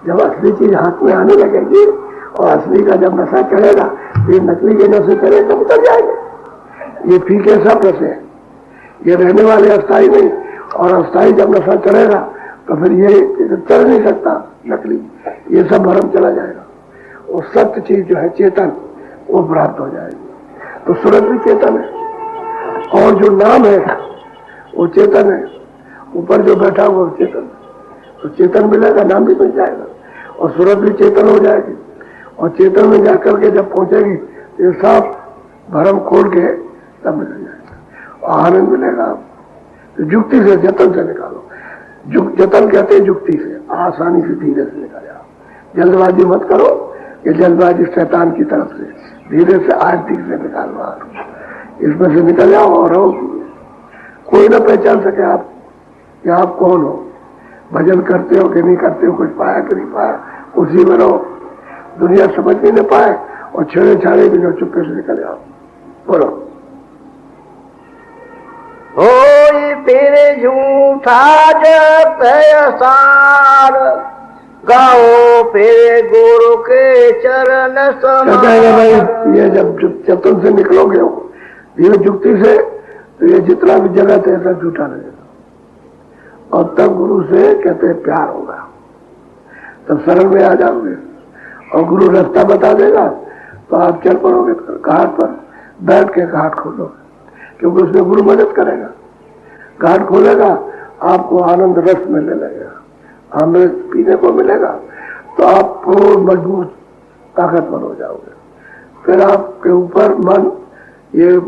जब असली चीज हाथ में आने लगेगी और असली का जब नशा चढ़ेगा, फिर नकली के नशे चढ़े तो उतर जाएंगे। ये फीके सब नशे, ये रहने वाले अस्थाई नहीं। और अस्थाई जब नशा चढ़ेगा तो फिर ये चढ़ नहीं सकता नकली, ये सब भरम चला जाएगा। और सत्य चीज जो है चेतन, वो प्राप्त हो जाएगी। तो सूरत भी चेतन है, और जो नाम है वो चेतन है। ऊपर जो बैठा हुआ वो चेतन है, तो चेतन मिलेगा, नाम भी मिल जाएगा, और सूरत भी चेतन हो जाएगी। और चेतन में जाकर के जब पहुंचेगी तो ये सब भरम खोल के तब मिल जाएगा, और आनंद मिलेगा। तो युक्ति से जतन से निकालो। जतन कहते हैं युक्ति से, आसानी से धीरे से निकाल जाओ। जल्दबाजी मत करो, ये जल्दबाजी शैतान की तरफ से, धीरे से आरती से निकालना, इसमें से निकल जाओ। और कोई ना पहचान सके आप कि आप कौन हो। भजन करते हो कि नहीं करते हो, कुछ पाया कि नहीं पाया, उसी में रहो। दुनिया समझ भी नहीं पाए और छेड़े छाड़े भी जो, चुपके से निकल जाओ। बोलो। होई फिर झूठा जप सार, गाओ फिर गुरु के चरण समान। भाई ये जब जतन से निकलोगे धीरे युक्ति से, तो ये जितना भी जगत है सब झूठा लगेगा। और तब गुरु से कहते हैं प्यार होगा, तब शरण में आ जाओगे, और गुरु रास्ता बता देगा तो आप चल पड़ोगे। घाट पर बैठ के घाट खोलोगे, क्योंकि उसमें गुरु मदद करेगा। घाट खोलेगा, आपको आनंद रस मिलने लगेगा, अमृत पीने को मिलेगा, तो आप मजबूत ताकतवर हो जाओगे। फिर आपके ऊपर मन, ये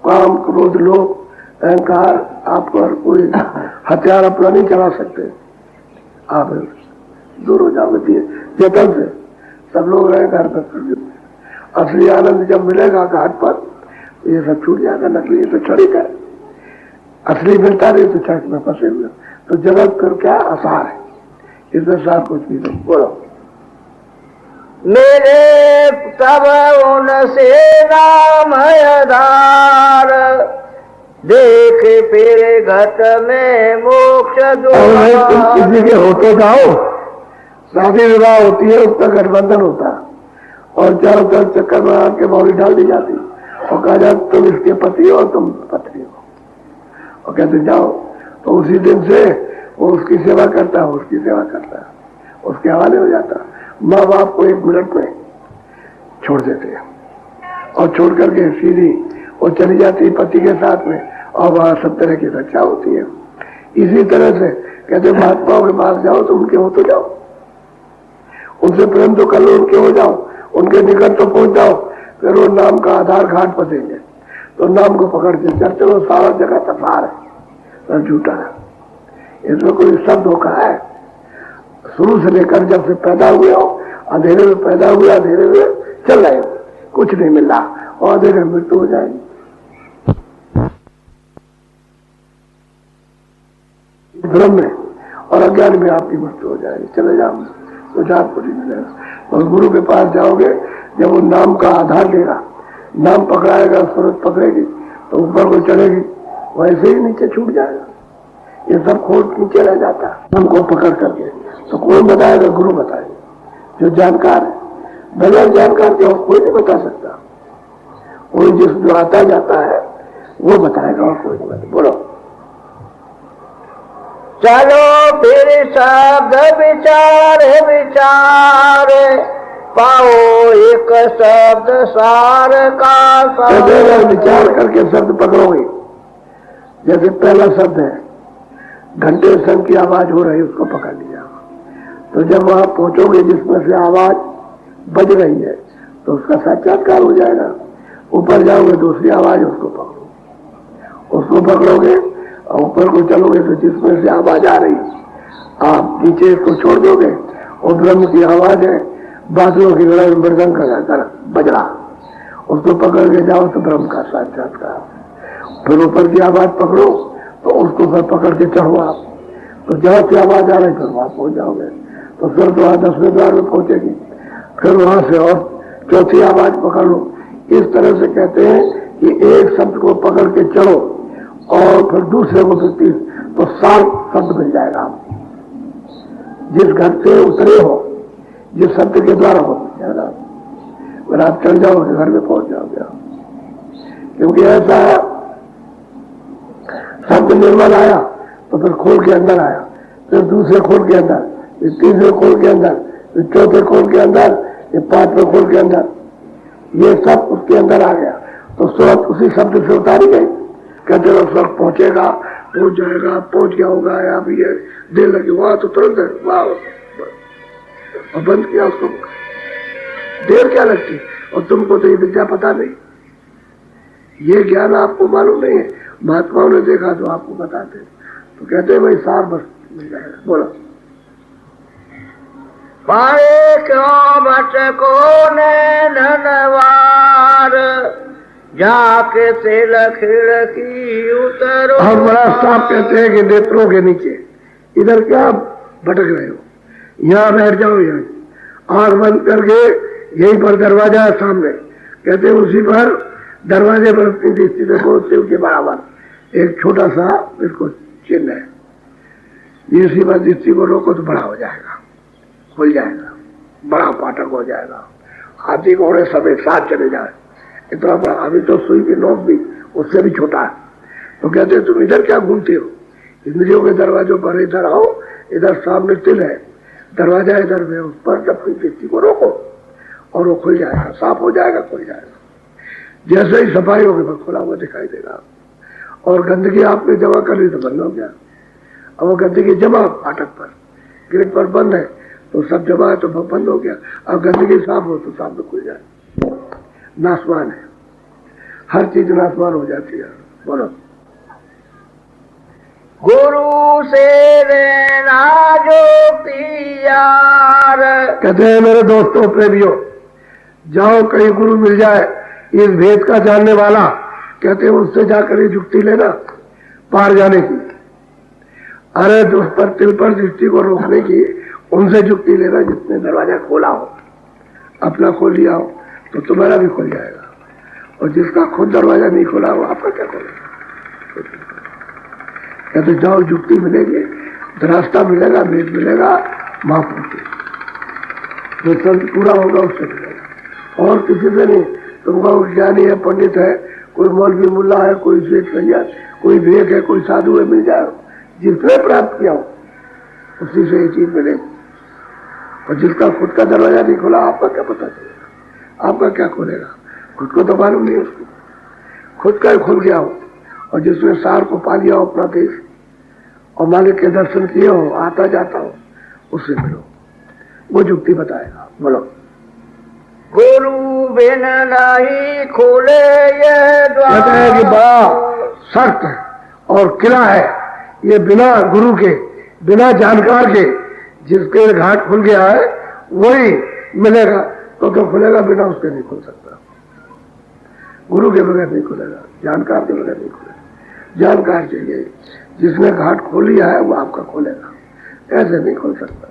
काम, क्रोध, लोभ, अहंकार, आप पर कोई हथियार अपना नहीं चला सकते। आप दूर हो जाओगे जतन से। सब लोग रहे घर पर, असली आनंद जब मिलेगा घाट पर, ये सब छूट जाएगा। नकली तो क्षणिक है, असली मिलता नहीं तो क्षणिक में फंसे हुए। तो जगत कर क्या आसार है, इसमें सार कुछ भी नहीं। बोलो। मेरे तब उनसे नाम आधार, देख फिर घट में मोक्ष द्वार। किसी के होते जाओ, शादी विवाह होती है, उसका गठबंधन होता है, और चारों तरफ चक्कर मार के बॉडी डाल दी जाती, और कहा जाता तुम इसके पति हो और तुम पत्नी हो, और कहते जाओ। तो उसी दिन से वो उसकी सेवा करता है, उसकी सेवा करता है, उसके हवाले हो जाता है। माँ बाप को 1 मिनट में छोड़ देते हैं, और छोड़ करके सीधी वो चली जाती है पति के साथ में, और वहां सब तरह की रक्षा होती है। इसी तरह से कहते महात्माओं के पास जाओ तो उनके हो तो जाओ, उनसे प्रेम तो कर लो, उनके हो जाओ, उनके निकट तो पहुंच जाओ। फिर वो नाम का आधार घाट पर देंगे, तो नाम को पकड़ के चल चलो। सारा जगह तफार है, सब झूठा है, इसमें कोई सब धोखा है। शुरू से लेकर जब से पैदा हुए हो, अंधेरे में पैदा हुए, अंधेरे में चल रहे हो, कुछ नहीं मिल रहा, और अंधेरे में मृत्यु हो जाएगी। भ्रम में और अज्ञान में आपकी मृत्यु हो जाएगी। चले जाओ, कुछ आपको नहीं मिलेगा। और गुरु के पास जाओगे, जब वो नाम का आधार देगा, नाम पकड़ाएगा, सूरत पकड़ेगी तो ऊपर को चढ़ेगी, वैसे ही नीचे छूट जाएगा। ये सब खोट नीचे रह जाता है हमको पकड़ करके। तो कौन बताएगा? गुरु बताएगा, जो जानकार है। बगैर जानकार के और कोई नहीं बता सकता। कोई जो आता जाता है वो बताएगा, और कोई नहीं बताएगा। बोलो। चलो फिर शब्द विचार विचार, पाओ एक शब्द सार का कहते हैं विचार करके शब्द पकड़ोगे। जैसे पहला शब्द है घंटे संग की आवाज हो रही है, उसको पकड़ लिया। तो जब वहां पहुंचोगे जिसमें से आवाज बज रही है तो उसका साक्षात्कार हो जाएगा। ऊपर जाओगे दूसरी आवाज, उसको पकड़ो, उसको पकड़ोगे और ऊपर को चलोगे तो जिसमें से आवाज आ रही आप नीचे इसको छोड़ दोगे और ब्रह्म की आवाज है, बादलों की लड़ाई मृदंग का बज रहा, उसको पकड़ के जाओ तो ब्रह्म का साक्षात्कार। फिर ऊपर की आवाज पकड़ो तो उसको फिर पकड़ के चढ़ो आप, तो जहां से आवाज आ रही फिर वहां पहुंच जाओगे। तो फिर तो 10वें द्वार में पहुंचेगी, फिर वहां से और चौथी आवाज पकड़ लो। इस तरह से कहते हैं कि एक शब्द को पकड़ के चढ़ो और फिर दूसरे को फिर तो 7 शब्द मिल जाएगा आपको। जिस घर से उतरे हो, जिस शब्द के द्वारा हो जाएगा, अगर आप चढ़ जाओगे घर में पहुंच जाओगे। क्योंकि ऐसा है शब्द निर्मल आया तो फिर खोल के अंदर आया, फिर दूसरे खोल के अंदर, फिर तीसरे खोल के अंदर, फिर चौथे खोल के अंदर, फिर 5वें खोल के अंदर, ये सब उसके अंदर आ गया। तो सूरत उसी शब्द से उतारी गई। कहते हैं स्वर्ण पहुंचेगा, पहुंच जाएगा, पहुंच गया होगा या भी ये देर लगी, वहां तो तुरंत है वाह, और बंद किया उसको। देर क्या लगती, और तुमको तो ये विद्या पता नहीं, ये ज्ञान आपको मालूम नहीं है। महात्माओं ने देखा तो आपको बताते, तो कहते हैं भाई सार बस मिल जाएगा। बोलो पाए क्यों भटको नैनवार, जाके से खिड़की उतरो। और बड़ा साफ कहते हैं कि नेत्रों के नीचे इधर क्या भटक रहे हो, यहाँ बैठ जाओ, यहाँ आंख बंद करके, यहीं पर दरवाजा है सामने। कहते हैं उसी पर दरवाजे पर अपनी दृष्टि देखो, शिव के बराबर एक छोटा सा बिल्कुल चिन्ह है, इसी पर दृष्टि को रोको तो बड़ा हो जाएगा, खुल जाएगा, बड़ा पाठक हो जाएगा। हाथी घोड़े सब एक साथ चले जाए, इतना बड़ा। अभी तो सुई की नोक भी उससे भी छोटा है। तो कहते हैं तुम इधर क्या घूमते हो, इंद्रियों के दरवाजों पर इधर आओ, इधर सामने तिल है, दरवाजा इधर में, उस पर अपनी दृष्टि को रोको और वो खुल जाएगा, साफ हो जाएगा, खुल जाएगा। जैसे ही सफाई होगी वह खुला हुआ दिखाई देगा। और गंदगी आपने जमा कर ली तो बंद हो गया। अब वो गंदगी जमा फाटक पर, गेट पर बंद है तो सब जमा है तो बंद हो गया। अब गंदगी साफ हो तो साफ में खुल जाए। नाशवान है, हर चीज नाशवान हो जाती है। बोलो गुरु से रहना जो प्यार। कहते हैं मेरे दोस्तों प्रेमियों, जाओ कहीं गुरु मिल जाए इस भेद का जानने वाला, कहते हैं उससे जाकर ये जुक्ति लेना पार जाने की। अरे उस पर तिल पर दृष्टि को रोकने की उनसे जुक्ति लेना जिसने दरवाजा खोला हो, अपना खोल लिया हो तो तुम्हारा भी खुल जाएगा। और जिसका खुद दरवाजा नहीं खोला हो आपका क्या खोलेगा। कहते जाओ जुक्ति मिलेगी, रास्ता मिलेगा, भेद मिलेगा, महापुरुष जो संत पूरा होगा उससे मिलेगा, और किसी से नहीं। तुमका ज्ञानी है, पंडित है, कोई मौलवी मुल्ला है, कोई शेख सैयद, कोई भेद है, कोई साधु है, मिल जाए। जिसने प्राप्त किया हो उसी से ये चीज मिलेगी। और जिसका खुद का दरवाजा नहीं खोला आपका क्या पता चलेगा, आपका क्या खोलेगा, खुद को तो मालूम नहीं उसको, खुद का ही खुल गया हो। और जिसने सार को पा लिया हो अपना देश और मालिक के दर्शन किए हो, आता जाता हो, उससे मिलो, वो जुक्ति बताएगा। बोलो गुरु बिन नहीं खोले ये द्वार। कहते हैं कि बड़ा सख्त और किला है ये, बिना गुरु के, बिना जानकार के जिसके घाट खुल गया है वही मिलेगा। तो खुलेगा, बिना उसके नहीं खुल सकता। गुरु के बगैर नहीं खुलेगा, जानकार के बगैर नहीं खुलेगा। जानकार चाहिए, जिसने घाट खोल लिया है वो आपका खोलेगा, ऐसे नहीं खोल सकता।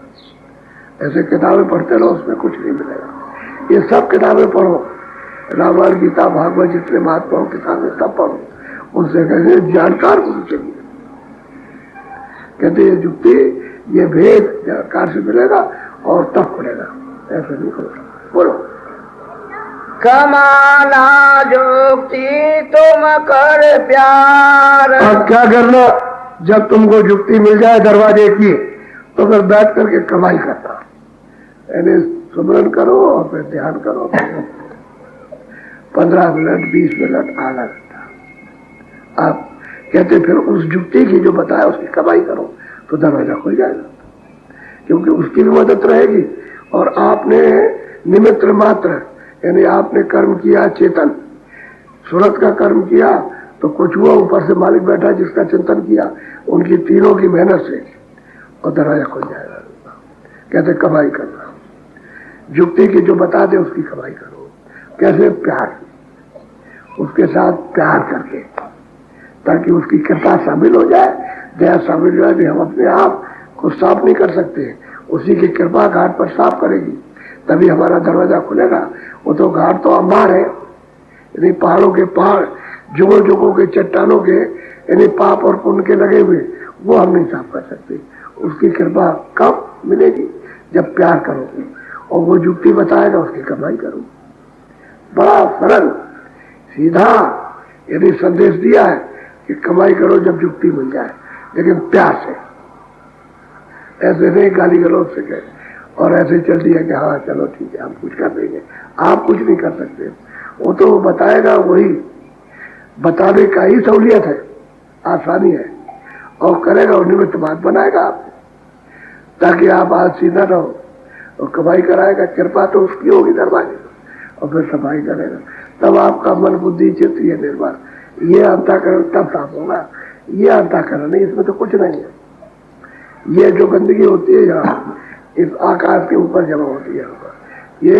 ऐसे किताबें पढ़ते रहो, उसमें कुछ नहीं मिलेगा। ये सब किताबें पढ़ो, रामायण गीता भागवत जितने महात्माओं किताबें सब पढ़ो, उनसे कहते जानकार गुरु चाहिए। कहते ये जुक्ति, ये भेद जानकार से मिलेगा और तब खुलेगा, ऐसे नहीं खुलेगा। बोलो कमाना जुक्ति तुम कर प्यार। अब क्या करना, जब तुमको जुक्ति मिल जाए दरवाजे की तो फिर बैठ करके कमाई करना, यानी सुमरन करो और फिर ध्यान करो। 15 मिनट, 20 मिनट, आधा घंटा। आप कहते फिर उस जुक्ति की जो बताया उसकी कमाई करो तो दरवाजा खुल जाएगा, क्योंकि उसकी भी मदद रहेगी और आपने निमित्त मात्र, यानी आपने कर्म किया चेतन, सूरत का कर्म किया तो कुछ हुआ, ऊपर से मालिक बैठा जिसका चिंतन किया, उनकी तीनों की मेहनत से, और दरवाजा खुल जाएगा। कहते कमाई करना, जुक्ति की जो बता दे उसकी कमाई करो। कैसे? प्यार, उसके साथ प्यार करके, ताकि उसकी कृपा शामिल हो जाए, दया शामिल हो जाए। हम अपने आप को साफ नहीं कर सकते, उसी की कृपा घाट पर साफ करेगी, तभी हमारा दरवाजा खुलेगा। वो तो घाट तो अंबार है, यानी पहाड़ों के पहाड़, जुगों जुगों के चट्टानों के, यानी पाप और पुण्य के लगे हुए, वो हम नहीं साफ कर सकते। उसकी कृपा कब मिलेगी? जब प्यार करोगे, और वो जुक्ति बताएगा उसकी कमाई करो। बड़ा सरल सीधा यदि संदेश दिया है कि कमाई करो जब जुक्ति मिल जाए, लेकिन प्यार से, ऐसे नहीं गाली गलौज से कहे और ऐसे चल दिया कि हाँ चलो ठीक है हम कुछ कर देंगे। आप कुछ नहीं कर सकते, वो तो बताएगा, वही बताने का ही सहूलियत है, आसानी है, और करेगा और निमित्त बात बनाएगा आपको, ताकि आप आलसी न रहो, और कमाई कराएगा। कृपा तो उसकी होगी दरवाजे, और फिर सफाई करेगा, तब आपका मन बुद्धि चित्त ये निर्माण, ये अंतःकरण तब साफ होगा। ये अंतःकरण नहीं, इसमें तो कुछ नहीं है। ये जो गंदगी होती है यहाँ इस आकाश के ऊपर जमा होती है, यहाँ पर ये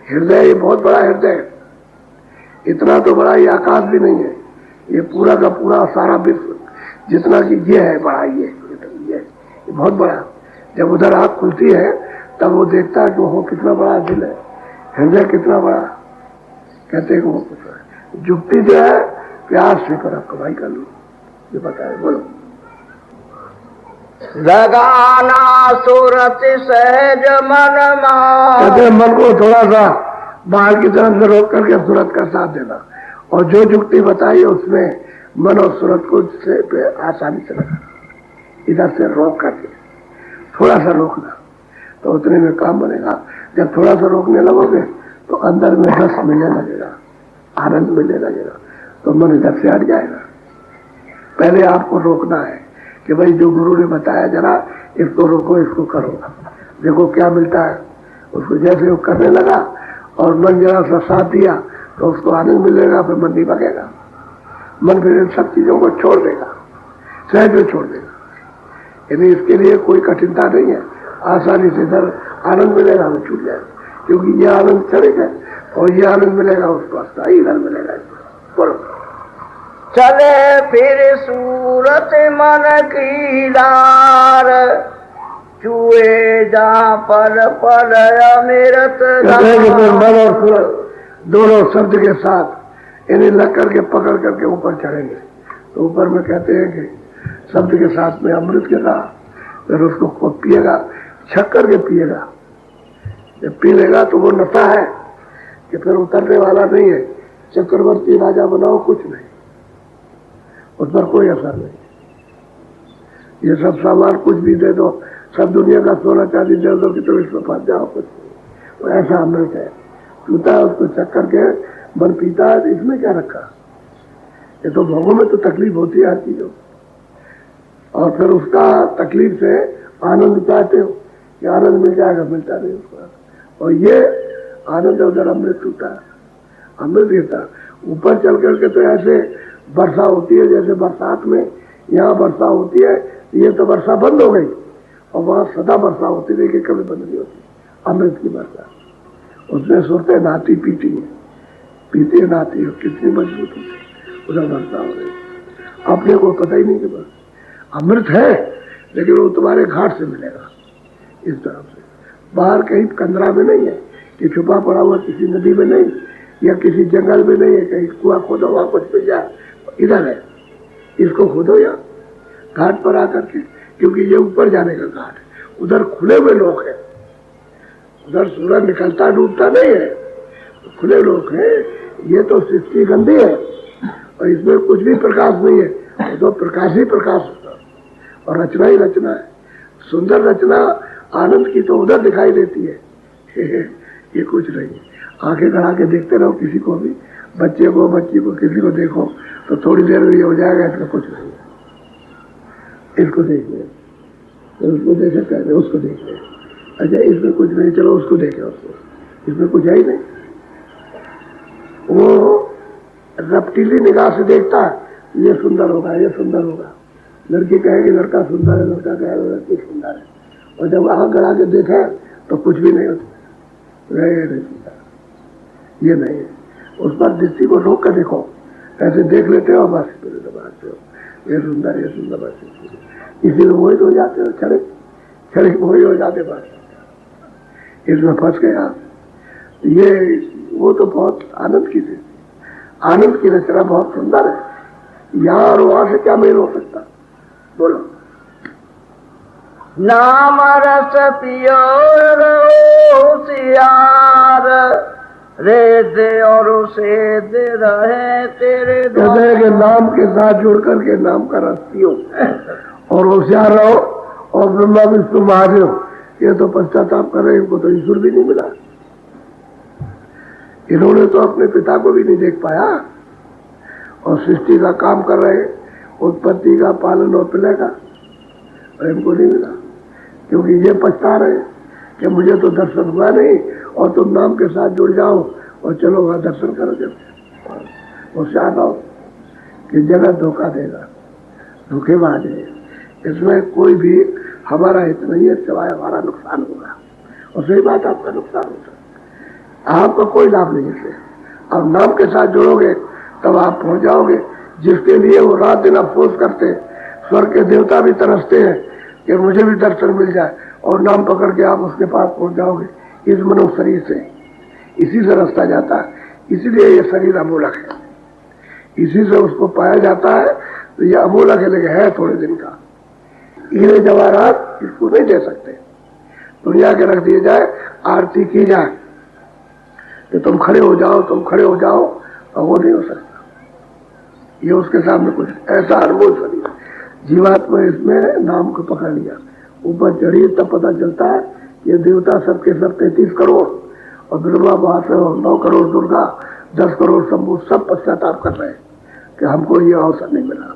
हृदय, ये बहुत बड़ा हृदय है, इतना तो बड़ा ये आकाश भी नहीं है, ये पूरा का पूरा सारा विश्व जितना कि ये है बड़ा, ये बहुत बड़ा। जब उधर आँख खुलती है तब वो देखता है कि वो कितना बड़ा दिल है, हृदय कितना बड़ा। कहते हैं कि वो कुछ जुक्ति जो है प्यार से कर, आप कमाई कर लो, ये बताए। बोलो। जगाना सूरत सहज मन मान, कहते हैं मन को थोड़ा सा बाहर की तरफ से रोक करके सूरत का साथ देना, और जो जुक्ति बताई उसमें मन और सूरत को से आसानी से लगाना, इधर से रोक करके थोड़ा सा रोकना, तो उतने में काम बनेगा। जब थोड़ा सा रोकने लगोगे तो अंदर में रस मिलने लगेगा, आनंद मिलने लगेगा, तो मन इधर से हट जाएगा। पहले आपको रोकना है कि भाई जो गुरु ने बताया जरा इसको रोको, इसको करो, देखो क्या मिलता है। उसको जैसे वो करने लगा और मन जरा सा साथ दिया तो उसको आनंद मिलेगा, फिर मन नहीं भगेगा, मन फिर इन सब चीजों को छोड़ देगा, सहज में छोड़ देगा। यानी इसके लिए कोई कठिनता नहीं है, आसानी से इधर आनंद मिलेगा, वो छूट जाएगा, क्योंकि ये आनंद चलेगा और ये आनंद मिलेगा उसको अस्थायी इधर मिलेगा। बोलो। चले फिर सूरत मन की लार, चूहे जहाँ पल पल अमृत मन और सूरत दोनों शब्द के साथ इन्हें लग करके पकड़ करके ऊपर चढ़ेंगे, तो ऊपर में कहते हैं कि शब्द के साथ में अमृत के साथ, फिर उसको खुद पिएगा, छक करके पिएगा। जब पी लेगा तो वो नशा है कि फिर उतरने वाला नहीं है। चक्रवर्ती राजा बनाओ कुछ नहीं, उस पर कोई असर नहीं। ये सब सामान कुछ भी दे दो, सब दुनिया का सोना चांदी दे दो कि तो इसमें फंस जाओ, कुछ नहीं। तो ऐसा अमृत है, पीता है उसको चक करके मन पीता है, इसमें क्या रखा। ये तो भोगों में तो तकलीफ होती है हर चीजों, और फिर उसका तकलीफ से आनंद चाहते हो कि आनंद मिल जाएगा, मिलता नहीं उसको। और ये आनंद उधर अमृत होता है, अमृत गिरता ऊपर चल करके। तो ऐसे वर्षा होती है जैसे बरसात में यहाँ वर्षा होती है, ये तो वर्षा बंद हो गई, और वहाँ सदा वर्षा होती रही कि कभी बंद नहीं होती। अमृत की वर्षा, उसमें सुनते नाती पीती है, पीती है नाती है, कितनी मजबूत होती है, उधर वर्षा हो रही। अपने को पता ही नहीं कि बस अमृत है, लेकिन वो तुम्हारे घाट से मिलेगा इस तरफ से, बाहर कहीं कंदरा में नहीं है कि छुपा पड़ा हुआ किसी नदी में नहीं, या किसी जंगल में नहीं है, कहीं कुआं खोदो वहां कुछ मिल जाए, इधर है। इसको खोदो या घाट पर आकर के, क्योंकि ये ऊपर जाने का घाट है, उधर खुले हुए लोग हैं, उधर सूरज निकलता डूबता नहीं है, तो खुले लोग हैं। ये तो सृष्टि गंदी है और इसमें कुछ भी प्रकाश नहीं है, वो तो प्रकाश ही प्रकाश होता है, और रचना ही रचना है। सुंदर रचना आनंद की तो उधर दिखाई देती है, ये कुछ नहीं। आंखें गड़ा के देखते रहो किसी को भी, बच्चे को, बच्ची को, किसी को देखो तो थोड़ी देर में ये हो जाएगा इसका कुछ नहीं है, इसको देख ले, उसको देखे कहते उसको देख ले, अच्छा इसमें कुछ नहीं, चलो उसको देखे, उसको इसमें कुछ है ही नहीं। वो रपटीली निगाह से देखता है, ये सुंदर होगा, ये सुंदर होगा, लड़की कहेगी लड़का सुंदर है, लड़का कहेगा लड़की सुंदर है, और जब आंख गड़ा के देखा तो कुछ भी नहीं होता, नहीं सुंदर, ये नहीं है। उस पर दृष्टि को रोक कर देखो, ऐसे देख लेते हो बस फिर दबाते हो, ये सुंदर, ये सुंदर, बस इसी में मोहित हो जाते हो, छड़े छड़े मोहित हो जाते, बस इसमें फंस गया। ये वो तो बहुत आनंद की थी, आनंद की रचना बहुत सुंदर है, यहाँ और वहां से क्या मेल हो सकता, बोलो। नाम रस पियो होशियार, रे दे और उसे दे रहे तेरे। कहते हैं कि नाम के साथ जुड़ करके नाम का रस पियो और होशियार रहो, और ब्रह्मा विष्णु महादेव ये तो पश्चाताप कर रहे, इनको तो ईश्वर भी नहीं मिला, इन्होंने तो अपने पिता को भी नहीं देख पाया, और सृष्टि का काम कर रहे, उत्पत्ति का, पालन और प्रलय का, और इनको नहीं मिला, क्योंकि ये पछता रहे कि मुझे तो दर्शन हुआ नहीं, और तुम नाम के साथ जुड़ जाओ और चलो वहां दर्शन करो। जब होशियार रहो कि जगत धोखा देगा, धोखेबाज है, इसमें कोई भी हमारा हित नहीं है, सिवाय हमारा नुकसान होगा, और सही बात आपका नुकसान होगा, आपका कोई लाभ नहीं है। अब नाम के साथ जुड़ोगे तब आप पहुंच जाओगे, जिसके लिए वो रात दिन अफसोस करते, स्वर्ग के देवता भी तरसते हैं कि मुझे भी दर्शन मिल जाए, और नाम पकड़ के आप उसके पास पहुंच जाओगे इस मनुष्य शरीर से, इसी से रास्ता जाता है, इसीलिए ये शरीर अमूलक है, इसी से उसको पाया जाता है, तो ये अमूलक है, लेकिन है थोड़े दिन का, हीरे जवाहरात इसको नहीं दे सकते, दुनिया के रख दिए जाए, आरती की जाए कि तुम खड़े हो जाओ, तुम खड़े हो जाओ, और वो नहीं हो सकता, ये उसके सामने कुछ ऐसा अनुभव शरीर। जीवात्मा इसमें नाम को पकड़ लिया, ऊपर चढ़ी तब पता चलता है ये देवता सबके सब 33 करोड़ और ब्रह्मा महादेव 9 करोड़ दुर्गा 10 करोड़ शंभु सब पश्चाताप कर रहे हैं कि हमको ये अवसर नहीं मिला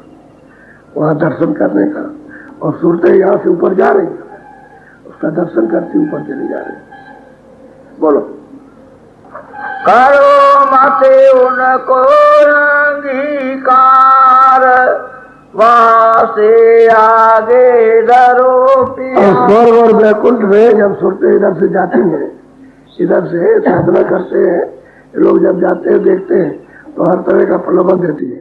वहां दर्शन करने का, और सूरतें यहाँ से ऊपर जा रही है, उसका दर्शन करती ऊपर चली जा रही है। बोलो। करो माते उनको अंगीकार, वहां से आगे डरो पिया। स्वर्ग और वैकुंठ में जब सुरतें इधर से जाती हैं, इधर से साधना करते हैं लोग, जब जाते हैं देखते हैं तो हर तरह का प्रलोभन देती है।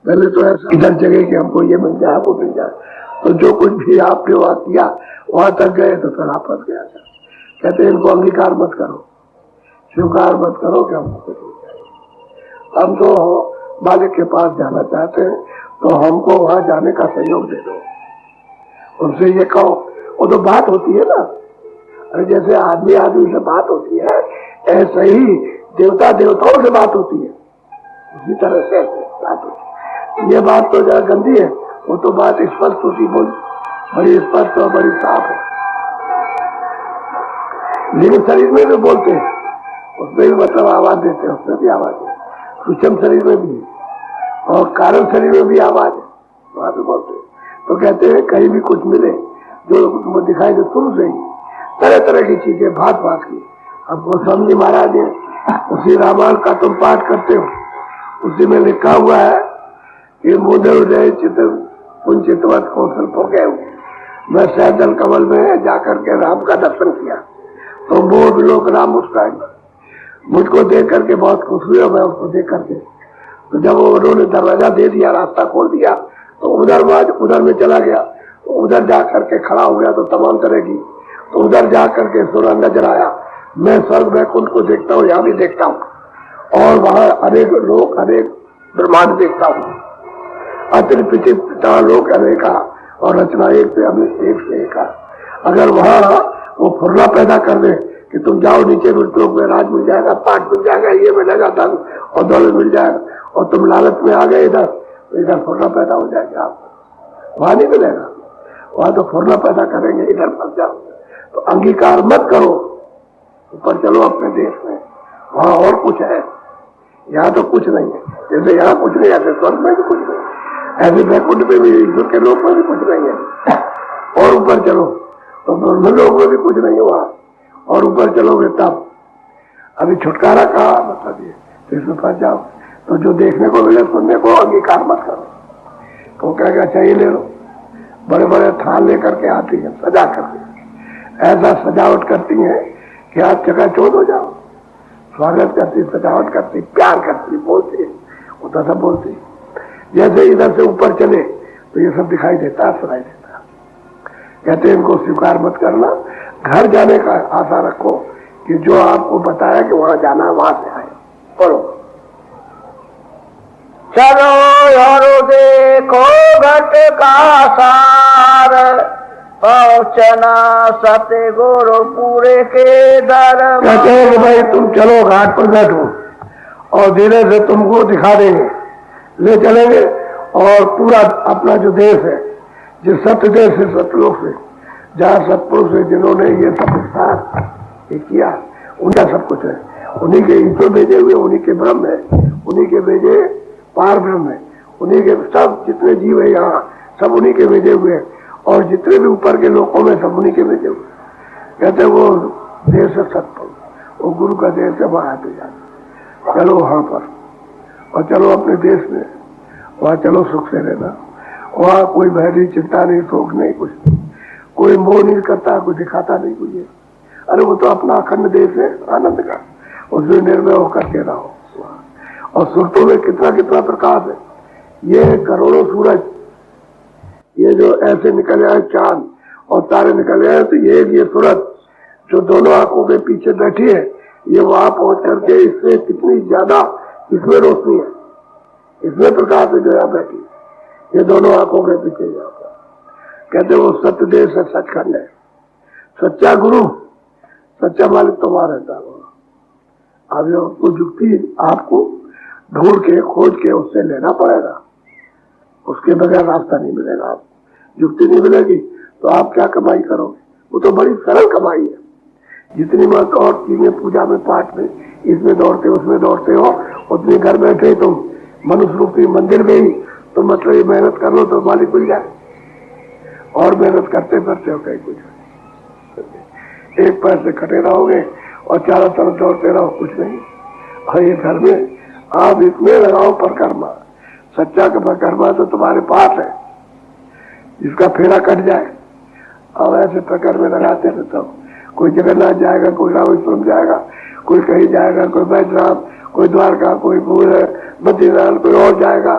पहले तो ऐसा इधर जगह कि हमको ये मिल जाए, वो मिल जाए, तो जो कुछ भी आपने वहां किया वहां तक गए तो फिर आप फंस गया। कहते हैं इनको अंगीकार मत करो, स्वीकार मत करो कि हमको कुछ हो जाए, हम तो मालिक के पास जाना चाहते हैं, तो हमको वहां जाने का सहयोग दे दो। उनसे ये कहो, वो तो बात होती है ना, अरे जैसे आदमी आदमी से बात होती है, ऐसे ही देवता देवताओं से बात होती है, उसी तरह से बात होती है। ये बात तो जरा गंदी है, वो तो बात स्पष्ट होती, बोल बड़ी स्पष्ट और बड़ी साफ है, लेकिन शरीर में भी बोलते हैं, उसमें भी मतलब आवाज देते हैं, उसमें भी आवाज है, सूक्ष्म शरीर में भी और कारण शरीर में भी आवाज है, वहां पे बोलते हैं। तो कहते हैं कहीं भी कुछ मिले जो तुमको दिखाई दे, शुरू से ही तरह तरह की चीजें भात भात की। अब गोस्वामी महाराज है, उसी रामायण का तुम पाठ करते हो, उसी में लिखा हुआ है कि मुदे उदय चित कुंचितवत कौशल हो गए। मैं सैदल कमल में जाकर के राम का दर्शन किया तो वो भी लोग राम मुस्कुराए, मुझको देख करके बहुत खुश हुए। मैं उसको देख करके, तो जब उन्होंने दरवाजा दे दिया, रास्ता खोल दिया, तो उधर में चला गया, तो उधर जा करके खड़ा हो गया, तो तमाम तरह की, तो उधर जा करके सूर्य नजर आया। मैं स्वर्ग वैकुंठ को देखता हूँ, यहाँ भी देखता हूँ, और वहां अनेक लोग, अनेक ब्रह्मांड देखता हूँ, अतिरिक्त विचित्र लोग अनेका, और रचना एक से एक। अगर वहां वो फुर्रा पैदा कर दे कि तुम जाओ नीचे मृत्यु में, राज मिल जाएगा, पाठ मिल जाएगा, ये मिलेगा, धन और दौलत मिल जाएगा, और तुम लालच में आ गए इधर, तो इधर फुर्रा पैदा हो जाएगा, आपको वहां नहीं मिलेगा, वहां तो फुर्रा पैदा करेंगे, इधर फंस जाओ। तो अंगीकार मत करो ऊपर चलो अपने देश में, वहां और कुछ है, यहाँ तो कुछ नहीं है। जैसे यहाँ कुछ नहीं, ऐसे स्वर्ग में भी कुछ नहीं, ऐसे वैकुंठ में भी, ईश्वर के लोक में भी कुछ नहीं है। और ऊपर चलो तो ब्रह्म लोक में भी कुछ नहीं है वहां, और ऊपर चलोगे तब अभी छुटकारा कहा बता दिए, तो इसमें फंस जाओ। तो जो देखने को मिले सुनने को अंगीकार मत करो। तो कहेगा चाहिए ले लो, बड़े बड़े थान लेकर के आती है, सजा करती है, ऐसा सजावट करती है कि आप चकाचौंध हो जाओ। स्वागत करती, सजावट करती, प्यार करती, बोलती, उतना सब बोलती। जैसे इधर से ऊपर चले तो ये सब दिखाई देता, सुनाई देता। कहते हैं इनको स्वीकार मत करना, घर जाने का आशा रखो कि जो आपको बताया कि वहां जाना वहां से आए। पढ़ो। चलो और देखो घट का सार, पहुंचना सत्य गुरुपुरे के दर। कहते हैं कि भाई तुम चलो घाट पर बैठो और धीरे से तुमको दिखा देंगे, ले चलेंगे। और पूरा अपना जो देश है, जिस सत्य देश है, सतलोक से, जहाँ सतपुरुष है, जिन्होंने ये सब विस्तार किया, उनका सब कुछ है। उन्हीं के ईश्वर भेजे हुए, उन्हीं के ब्रह्म है, उन्हीं के भेजे पार ब्रह्म है, उन्हीं के सब जितने जीव है यहाँ सब उन्हीं के भेजे हुए हैं। और जितने भी ऊपर के लोगों में सब उन्हीं के भेजे हुए। कहते वो देश है सतपुरुष, वो गुरु का देश है, वहां आते जाते। चलो वहां पर, और चलो अपने देश में, वहां चलो सुख से रहना। वहां कोई भय नहीं, चिंता नहीं, शोक नहीं, कुछ नहीं, कोई मोह नहीं करता, कोई दिखाता नहीं कुछ है। अरे वो तो अपना अखंड देश है आनंद का, उसमें निर्भय होकर के रहो। और सुरतों में कितना कितना प्रकाश है। ये करोड़ों सूरज, ये जो ऐसे निकले आए चांद और तारे निकले आए, तो ये सूरज जो दोनों आंखों के पीछे बैठी है, ये वहां पहुंच करके इससे कितनी ज्यादा इसमें रोशनी है, इसमें प्रकाश है जो यहाँ बैठी, ये दोनों आंखों के पीछे जाता। कहते वो सत्य देश है, सचखंड है, सच्चा गुरु, सच्चा मालिक तुम्हारा रहता है। अब उसको जुक्ति आपको ढूंढ के खोज के उससे लेना पड़ेगा, उसके बगैर रास्ता नहीं मिलेगा। आप जुक्ति नहीं मिलेगी तो आप क्या कमाई करोगे? वो तो बड़ी सरल कमाई है। जितनी मत और चीजें पूजा में, पाठ में, इसमें दौड़ते उसमें दौड़ते हो, उतनी घर बैठे तुम मनुष्य रूपी मंदिर में ही तो मतलब ये मेहनत कर लो तो मालिक मिल जाए। और मेहनत करते करते हो कहीं कुछ, एक पैर से खटे रहोगे और चारों तरफ दौड़ते रहो, कुछ नहीं। और ये घर में आप इसमें लगाओ परिक्रमा, सच्चा का परिक्रमा तो तुम्हारे पास है, जिसका फेरा कट जाए। और ऐसे प्रकार में लगाते रहते हो, कोई जगन्नाथ जाएगा, कोई रामेश्वरम जाएगा, कोई कहीं जाएगा, कोई बैजनाथ, कोई द्वारका, कोई बद्रीनाथ, कोई और जाएगा,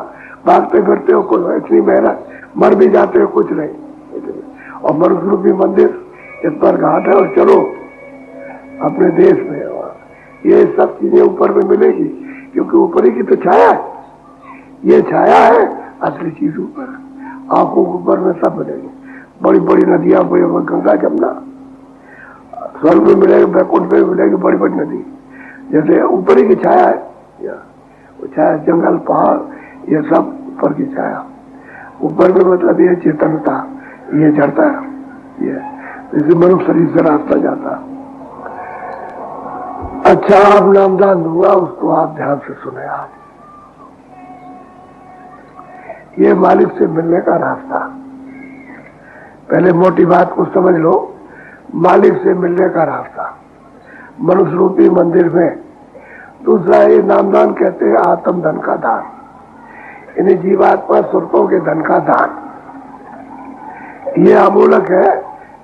भागते फिरते हो, कोई इतनी मेहनत, मर भी जाते हो, कुछ नहीं। और मनुष्य रूपी मंदिर इस पर घाट है, और चलो अपने देश में, ये सब चीजें ऊपर में मिलेगी, क्योंकि ऊपर ही की तो छाया है, ये छाया है, असली चीज ऊपर है। आंखों के ऊपर में सब मिलेगी, बड़ी बड़ी नदियां, गंगा जमुना, स्वर्ग में मिलेगी, बैकुंठ में मिलेगी बड़ी बड़ी नदी, जैसे ऊपर ही की छाया है। वो छाया जंगल, पहाड़, ये सब ऊपर की छाया। ऊपर में मतलब ये चेतनता, ये जड़ता है, ये जैसे मनुष्य शरीर से रास्ता जाता। अच्छा, आप नामदान दूंगा, उसको आप ध्यान से सुने। आप ये मालिक से मिलने का रास्ता, पहले मोटी बात को समझ लो, मालिक से मिलने का रास्ता मनुष्य रूपी मंदिर में। दूसरा ये नामदान कहते हैं आत्म धन का दान, यानी जीवात्मा सुरतों के धन का दान। ये अमूलक है,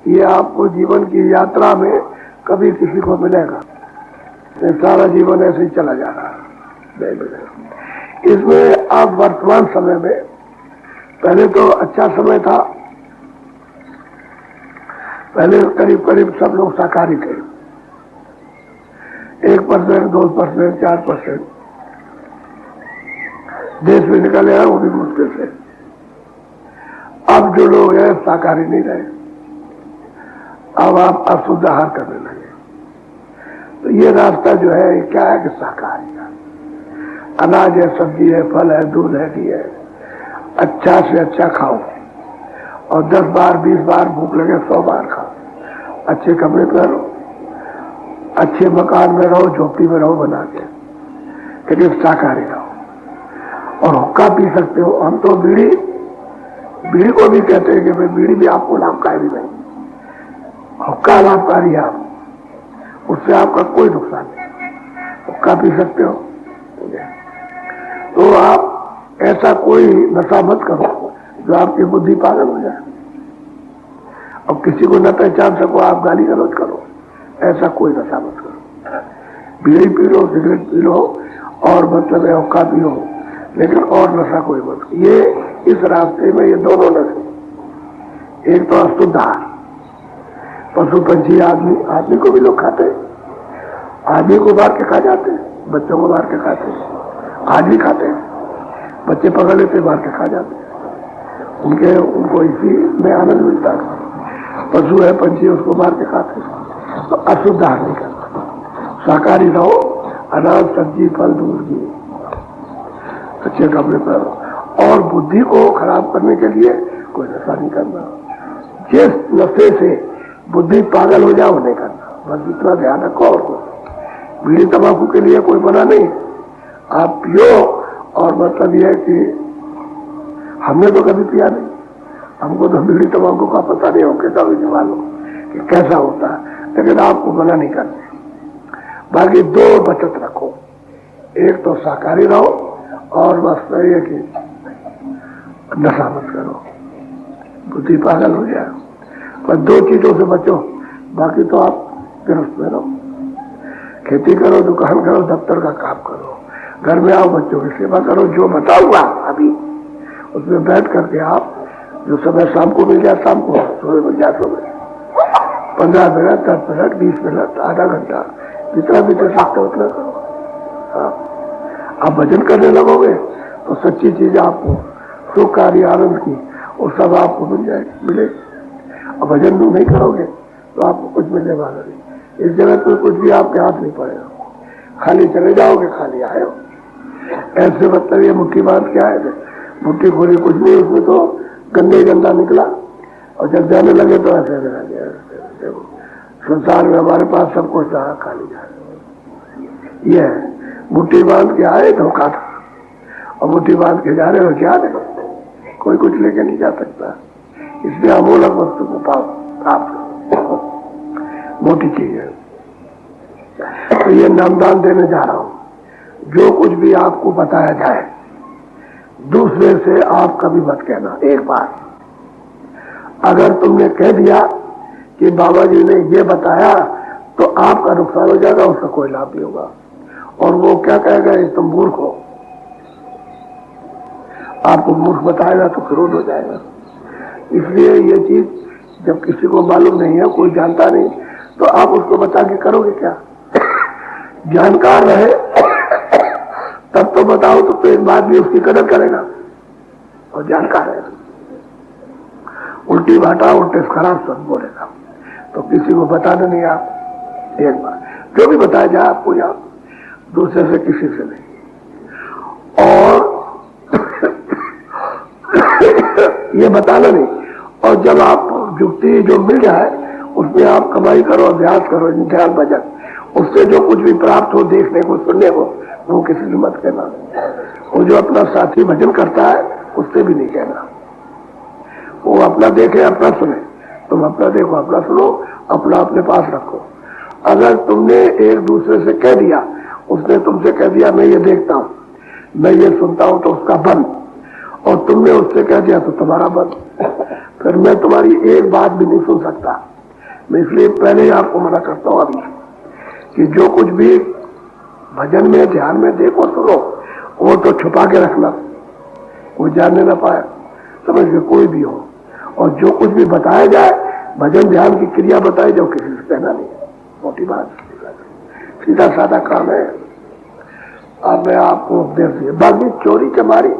ये आपको जीवन की यात्रा में कभी किसी को मिलेगा, सारा जीवन ऐसे ही चला जा रहा है, नहीं मिलेगा। इसमें आप वर्तमान समय में, पहले तो अच्छा समय था, पहले करीब करीब सब लोग शाकाहारी थे, 1%, 2%, 4% देश में निकले हैं, वो भी मुश्किल से। अब जो लोग हैं शाकाहारी नहीं रहे, अब आप अशुद्ध आहार करने लगे। तो ये रास्ता जो है क्या है कि शाकाहारी का, अनाज है, सब्जी है, फल है, दूध है, घी है, अच्छा से अच्छा खाओ, और 10 बार 20 बार भूख लगे 100 बार खाओ, अच्छे कपड़े पहनो, अच्छे मकान में रहो, झोपड़ी में रहो बना के, लेकिन शाकाहारी रहो। और हुक्का पी सकते हो। हम तो बीड़ी को भी कहते हैं कि भाई बीड़ी भी आपको लाभकारी नहीं, हुक्का लाभकारी है, आप उससे आपका कोई नुकसान नहीं, हुक्का पी सकते हो। तो आप ऐसा कोई नशा मत करो जो आपकी बुद्धि पागल हो जाए। अब किसी को न पहचान सको आप गाली गलौज करो, ऐसा कोई नशा मत करो। बीड़ी P low, cigarette P low और मतलब हुक्का पी लो, लेकिन और नशा कोई मत। ये इस रास्ते में ये दोनों नशे, एक तो अशुद्ध आहार, पशु पंछी आदमी को भी लोग खाते हैं, आदमी को मार के खा जाते हैं, बच्चों को मार के खाते हैं, आज भी खाते हैं, बच्चे पकड़ लेते मार के खा जाते हैं, उनको इसी में आनंद मिलता है। पशु है, पंछी, उसको मार के खाते हैं। तो अशुद्ध आहार नहीं करना, शाकाहारी रहो, अनाज, सब्जी, फल, दूध, घी, अच्छे कपड़े पहनो। और बुद्धि को खराब करने के लिए कोई नशा नहीं करना। जिस नशे से बुद्धि पागल हो जाए वो नहीं करना, बस इतना ध्यान रखो। और कुछ बीड़ी तंबाकू के लिए कोई बना नहीं, आप पियो। और मतलब यह है कि हमने तो कभी पिया नहीं, हमको तो बीड़ी तंबाकू का पता नहीं हो, कैसा भी मालूम कि कैसा होता है, लेकिन आपको मना नहीं करते। बाकी दो बचत रखो, एक तो शाकाहारी रहो और बस ये कि नशा मत करो, बुद्धि पागल हो जाए। पर दो चीजों से बचो, बाकी तो आप गिरफ्त में रहो, खेती करो, दुकान करो, दफ्तर का काम करो, घर में आओ, बच्चों की सेवा करो। जो बताऊंगा अभी उसमें बैठ करके आप जो समय शाम को मिल जाए शाम को, सुबह मिल जाए सुबह, 15 मिनट, 10 मिनट, 20 मिनट, आधा घंटा, जितना भी दे सकते उतना करो। हाँ, आप भजन करने लगोगे तो सच्ची चीज आपको सुख, कार्य, आनंद की और सब आपको मिल जाएगी, मिलेगी। और भजन नहीं करोगे तो आपको कुछ मिलने वाला नहीं। इस जगत में कुछ भी आपके हाथ नहीं पड़ेगा, खाली चले जाओगे, खाली आए हो। ऐसे मतलब ये मुट्ठी बांध के आए थे, मुट्ठी खोली, कुछ नहीं, उसमें तो गंदा निकला। और जब जाने लगे तो ऐसे लगा गया। देखो संसार में हमारे पास सब कुछ था, खाली जा, ये मुट्ठी बांध के आए, धोखा था। और मुट्ठी बांध के जा रहे हो, क्या देखो कोई कुछ लेके नहीं जा सकता। इसलिए अमूलक वस्तु को प्राप्त मोटी चीज है। तो ये नामदान देने जा रहा हूं। जो कुछ भी आपको बताया जाए दूसरे से आप कभी मत कहना। एक बार अगर तुमने कह दिया कि बाबा जी ने ये बताया तो आपका नुकसान हो जाएगा, उसका कोई लाभ नहीं होगा। और वो क्या कहेगा, तुम मूर्ख हो, आपको मूर्ख बताएगा तो क्रोध हो जाएगा। इसलिए ये चीज जब किसी को मालूम नहीं है, कोई जानता नहीं, तो आप उसको बता के करोगे क्या? जानकार रहे तब तो बताओ, तो एक बात भी उसकी कदर करेगा। और जानकार है, उल्टी बाटा उल्टे खराब सब बोलेगा। तो किसी को बताना नहीं, आप एक बार जो भी बताया जाए आपको, या दूसरे से, किसी से नहीं। और ये बताना नहीं। और जब आप जुक्ति जो मिल जाए उसमें आप कमाई करो, अभ्यास करो, ध्यान भजन, उससे जो कुछ भी प्राप्त हो, देखने को, सुनने को, वो किसी से मत कहना। वो जो अपना साथी भजन करता है उससे भी नहीं कहना। वो अपना देखे, अपना सुने, तुम अपना देखो, अपना सुनो, अपना अपने पास रखो। अगर तुमने एक दूसरे से कह दिया, उसने तुमसे कह दिया मैं ये देखता हूं, मैं ये सुनता हूं, तो उसका बंद। और तुमने उससे कह दिया तो तुम्हारा बंद। फिर मैं तुम्हारी एक बात भी नहीं सुन सकता। मैं इसलिए पहले ही आपको मना करता हूं अभी कि जो कुछ भी भजन में, ध्यान में देखो, सुनो, वो तो छुपा के रखना, कोई जानने ना पाए, समझ के कोई भी हो। और जो कुछ भी बताया जाए, भजन ध्यान की क्रिया बताई जाओ, किसी से कहना नहीं। मोटी बात, सीधा साधा काम है। अब मैं आपको उपदेश दिया, बाकी चोरी चमारी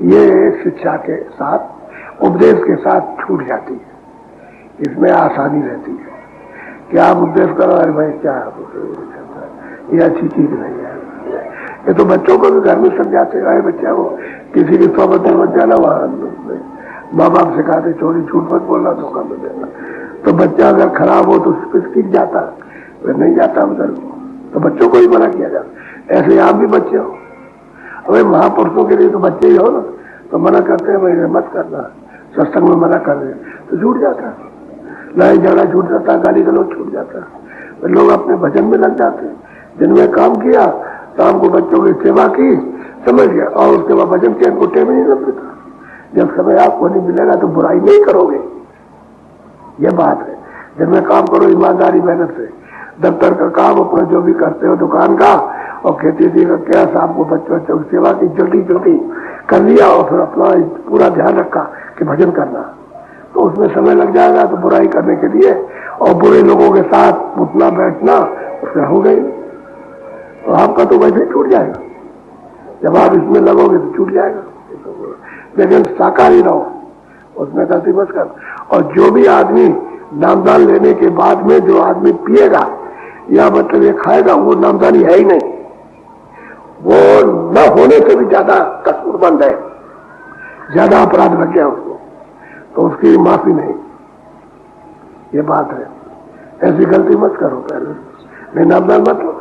ये शिक्षा के साथ, उपदेश के साथ छूट जाती है। इसमें आसानी रहती है कि आप उपदेश करो, अरे भाई क्या ये अच्छी चीज नहीं है। ये तो बच्चों को भी घर में समझाते हैं, बच्चा को किसी की सोबत में मत जाना, वहां माँ बाप सिखाते चोरी झूठ मत बोलना, धोखा मत देना। तो बच्चा अगर खराब हो तो उस पर सीख जाता वे नहीं जाता उधर, तो बच्चों को ही मना किया जाता। ऐसे आप भी बच्चे हो, अरे महापुरुषों के लिए तो बच्चे ही हो ना, तो मना करते हैं भाई मत करना, सत्संग में मना कर रहे तो छूट जाता है, लड़ाई झगड़ा छूट जाता है, गाली गलौज छूट जाता है, तो लोग अपने भजन में लग जाते हैं। दिन में काम किया, शाम को बच्चों की सेवा की, समझ गया, और उसके बाद भजन के अंगूठे में नहीं लगता। जब समय आपको नहीं मिलेगा तो बुराई नहीं करोगे, ये बात है। दिन में काम करो ईमानदारी मेहनत से, दफ्तर का काम अपना जो भी करते हो दुकान का और खेती का क्या, शाम को बच्चों की सेवा की जल्दी जल्दी कर लिया और फिर अपना पूरा ध्यान रखा कि भजन करना, तो उसमें समय लग जाएगा तो बुराई करने के लिए और बुरे लोगों के साथ उठना बैठना उसमें हो गई, तो आपका तो वैसे छूट जाएगा। जब आप इसमें लगोगे तो छूट जाएगा, लेकिन शाकाहारी रहो, उसमें गलती मत कर। और जो भी आदमी नामदान लेने के बाद में जो आदमी पिएगा या मतलब ये खाएगा, वो नामदानी है ही नहीं, वो न होने से भी ज्यादा कसूरबंद है, ज्यादा अपराध लग गया उसको, तो उसकी माफी नहीं, ये बात है। ऐसी गलती मत करो, पहले नहीं नामदान मत लो,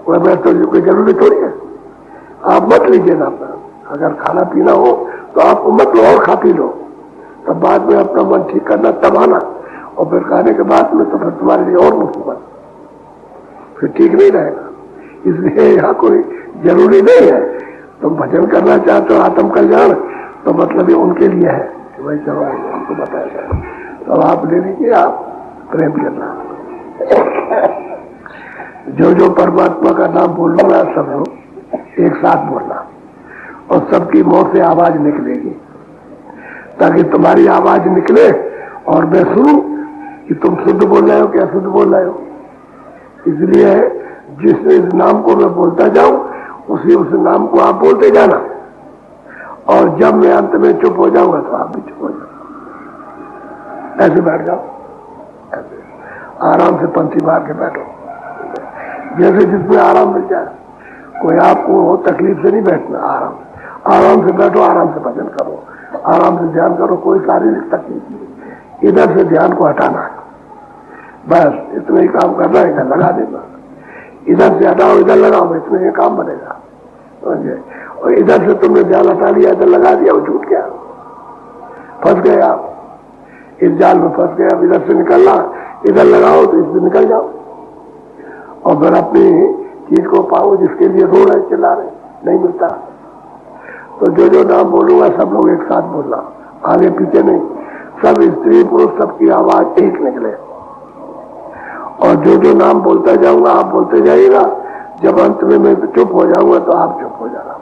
वह तो कोई जरूरी थोड़ी है, आप मत लीजिए नामदान। अगर खाना पीना हो तो आपको मत लो और खा पी लो, तब बाद में अपना मन ठीक करना, तब आना, और फिर खाने के बाद में तो फिर तुम्हारे लिए और मुसीबत, फिर ठीक नहीं रहेगा। इसलिए यहाँ कोई जरूरी नहीं है, तुम भजन करना चाहते हो आत्म कल्याण, तो मतलब ये उनके लिए है कि भाई चलो हमको बताया जाए, तो आप ले लीजिए, आप प्रेम करना। जो जो परमात्मा का नाम बोलूंगा सब लोग एक साथ बोलना, और सबकी मुंह से आवाज निकलेगी, ताकि तुम्हारी आवाज निकले और मैं सुनूं कि तुम शुद्ध बोल रहे हो क्या शुद्ध बोल रहे हो। इसलिए जिस नाम को मैं बोलता जाऊं उस नाम को आप बोलते जाना, और जब मैं अंत में चुप हो जाऊंगा तो आप भी चुप हो जाओ। ऐसे बैठ जाओ, ऐसे आराम से पंथी मार के बैठो, जैसे जिसमें आराम मिल जाए। कोई आपको तकलीफ से नहीं बैठना, आराम से बैठो, आराम से भजन करो, आराम से ध्यान करो, कोई शारीरिक तकलीफ नहीं। इधर से ध्यान को हटाना है, बस इतना ही काम करना है, इधर लगा देना, इधर से हटाओ इधर लगाओ, इसमें ये काम बनेगा, समझे। और इधर से तुमने ध्यान हटा लिया, इधर लगा दिया, वो छूट गया, फंस गए आप, इस जाल में फंस गए। अब इधर से निकलना, इधर लगाओ तो इससे निकल जाओ, और फिर अपनी चीज को पाओ जिसके लिए रो रहे चिल्ला रहे, नहीं मिलता। तो जो जो नाम बोलूंगा सब लोग एक साथ बोलना, आगे पीछे नहीं, सब स्त्री पुरुष सबकी आवाज एक निकले, और जो जो नाम बोलता जाऊंगा आप बोलते जाइएगा, जब अंत में मैं चुप हो जाऊंगा तो आप चुप हो जाना।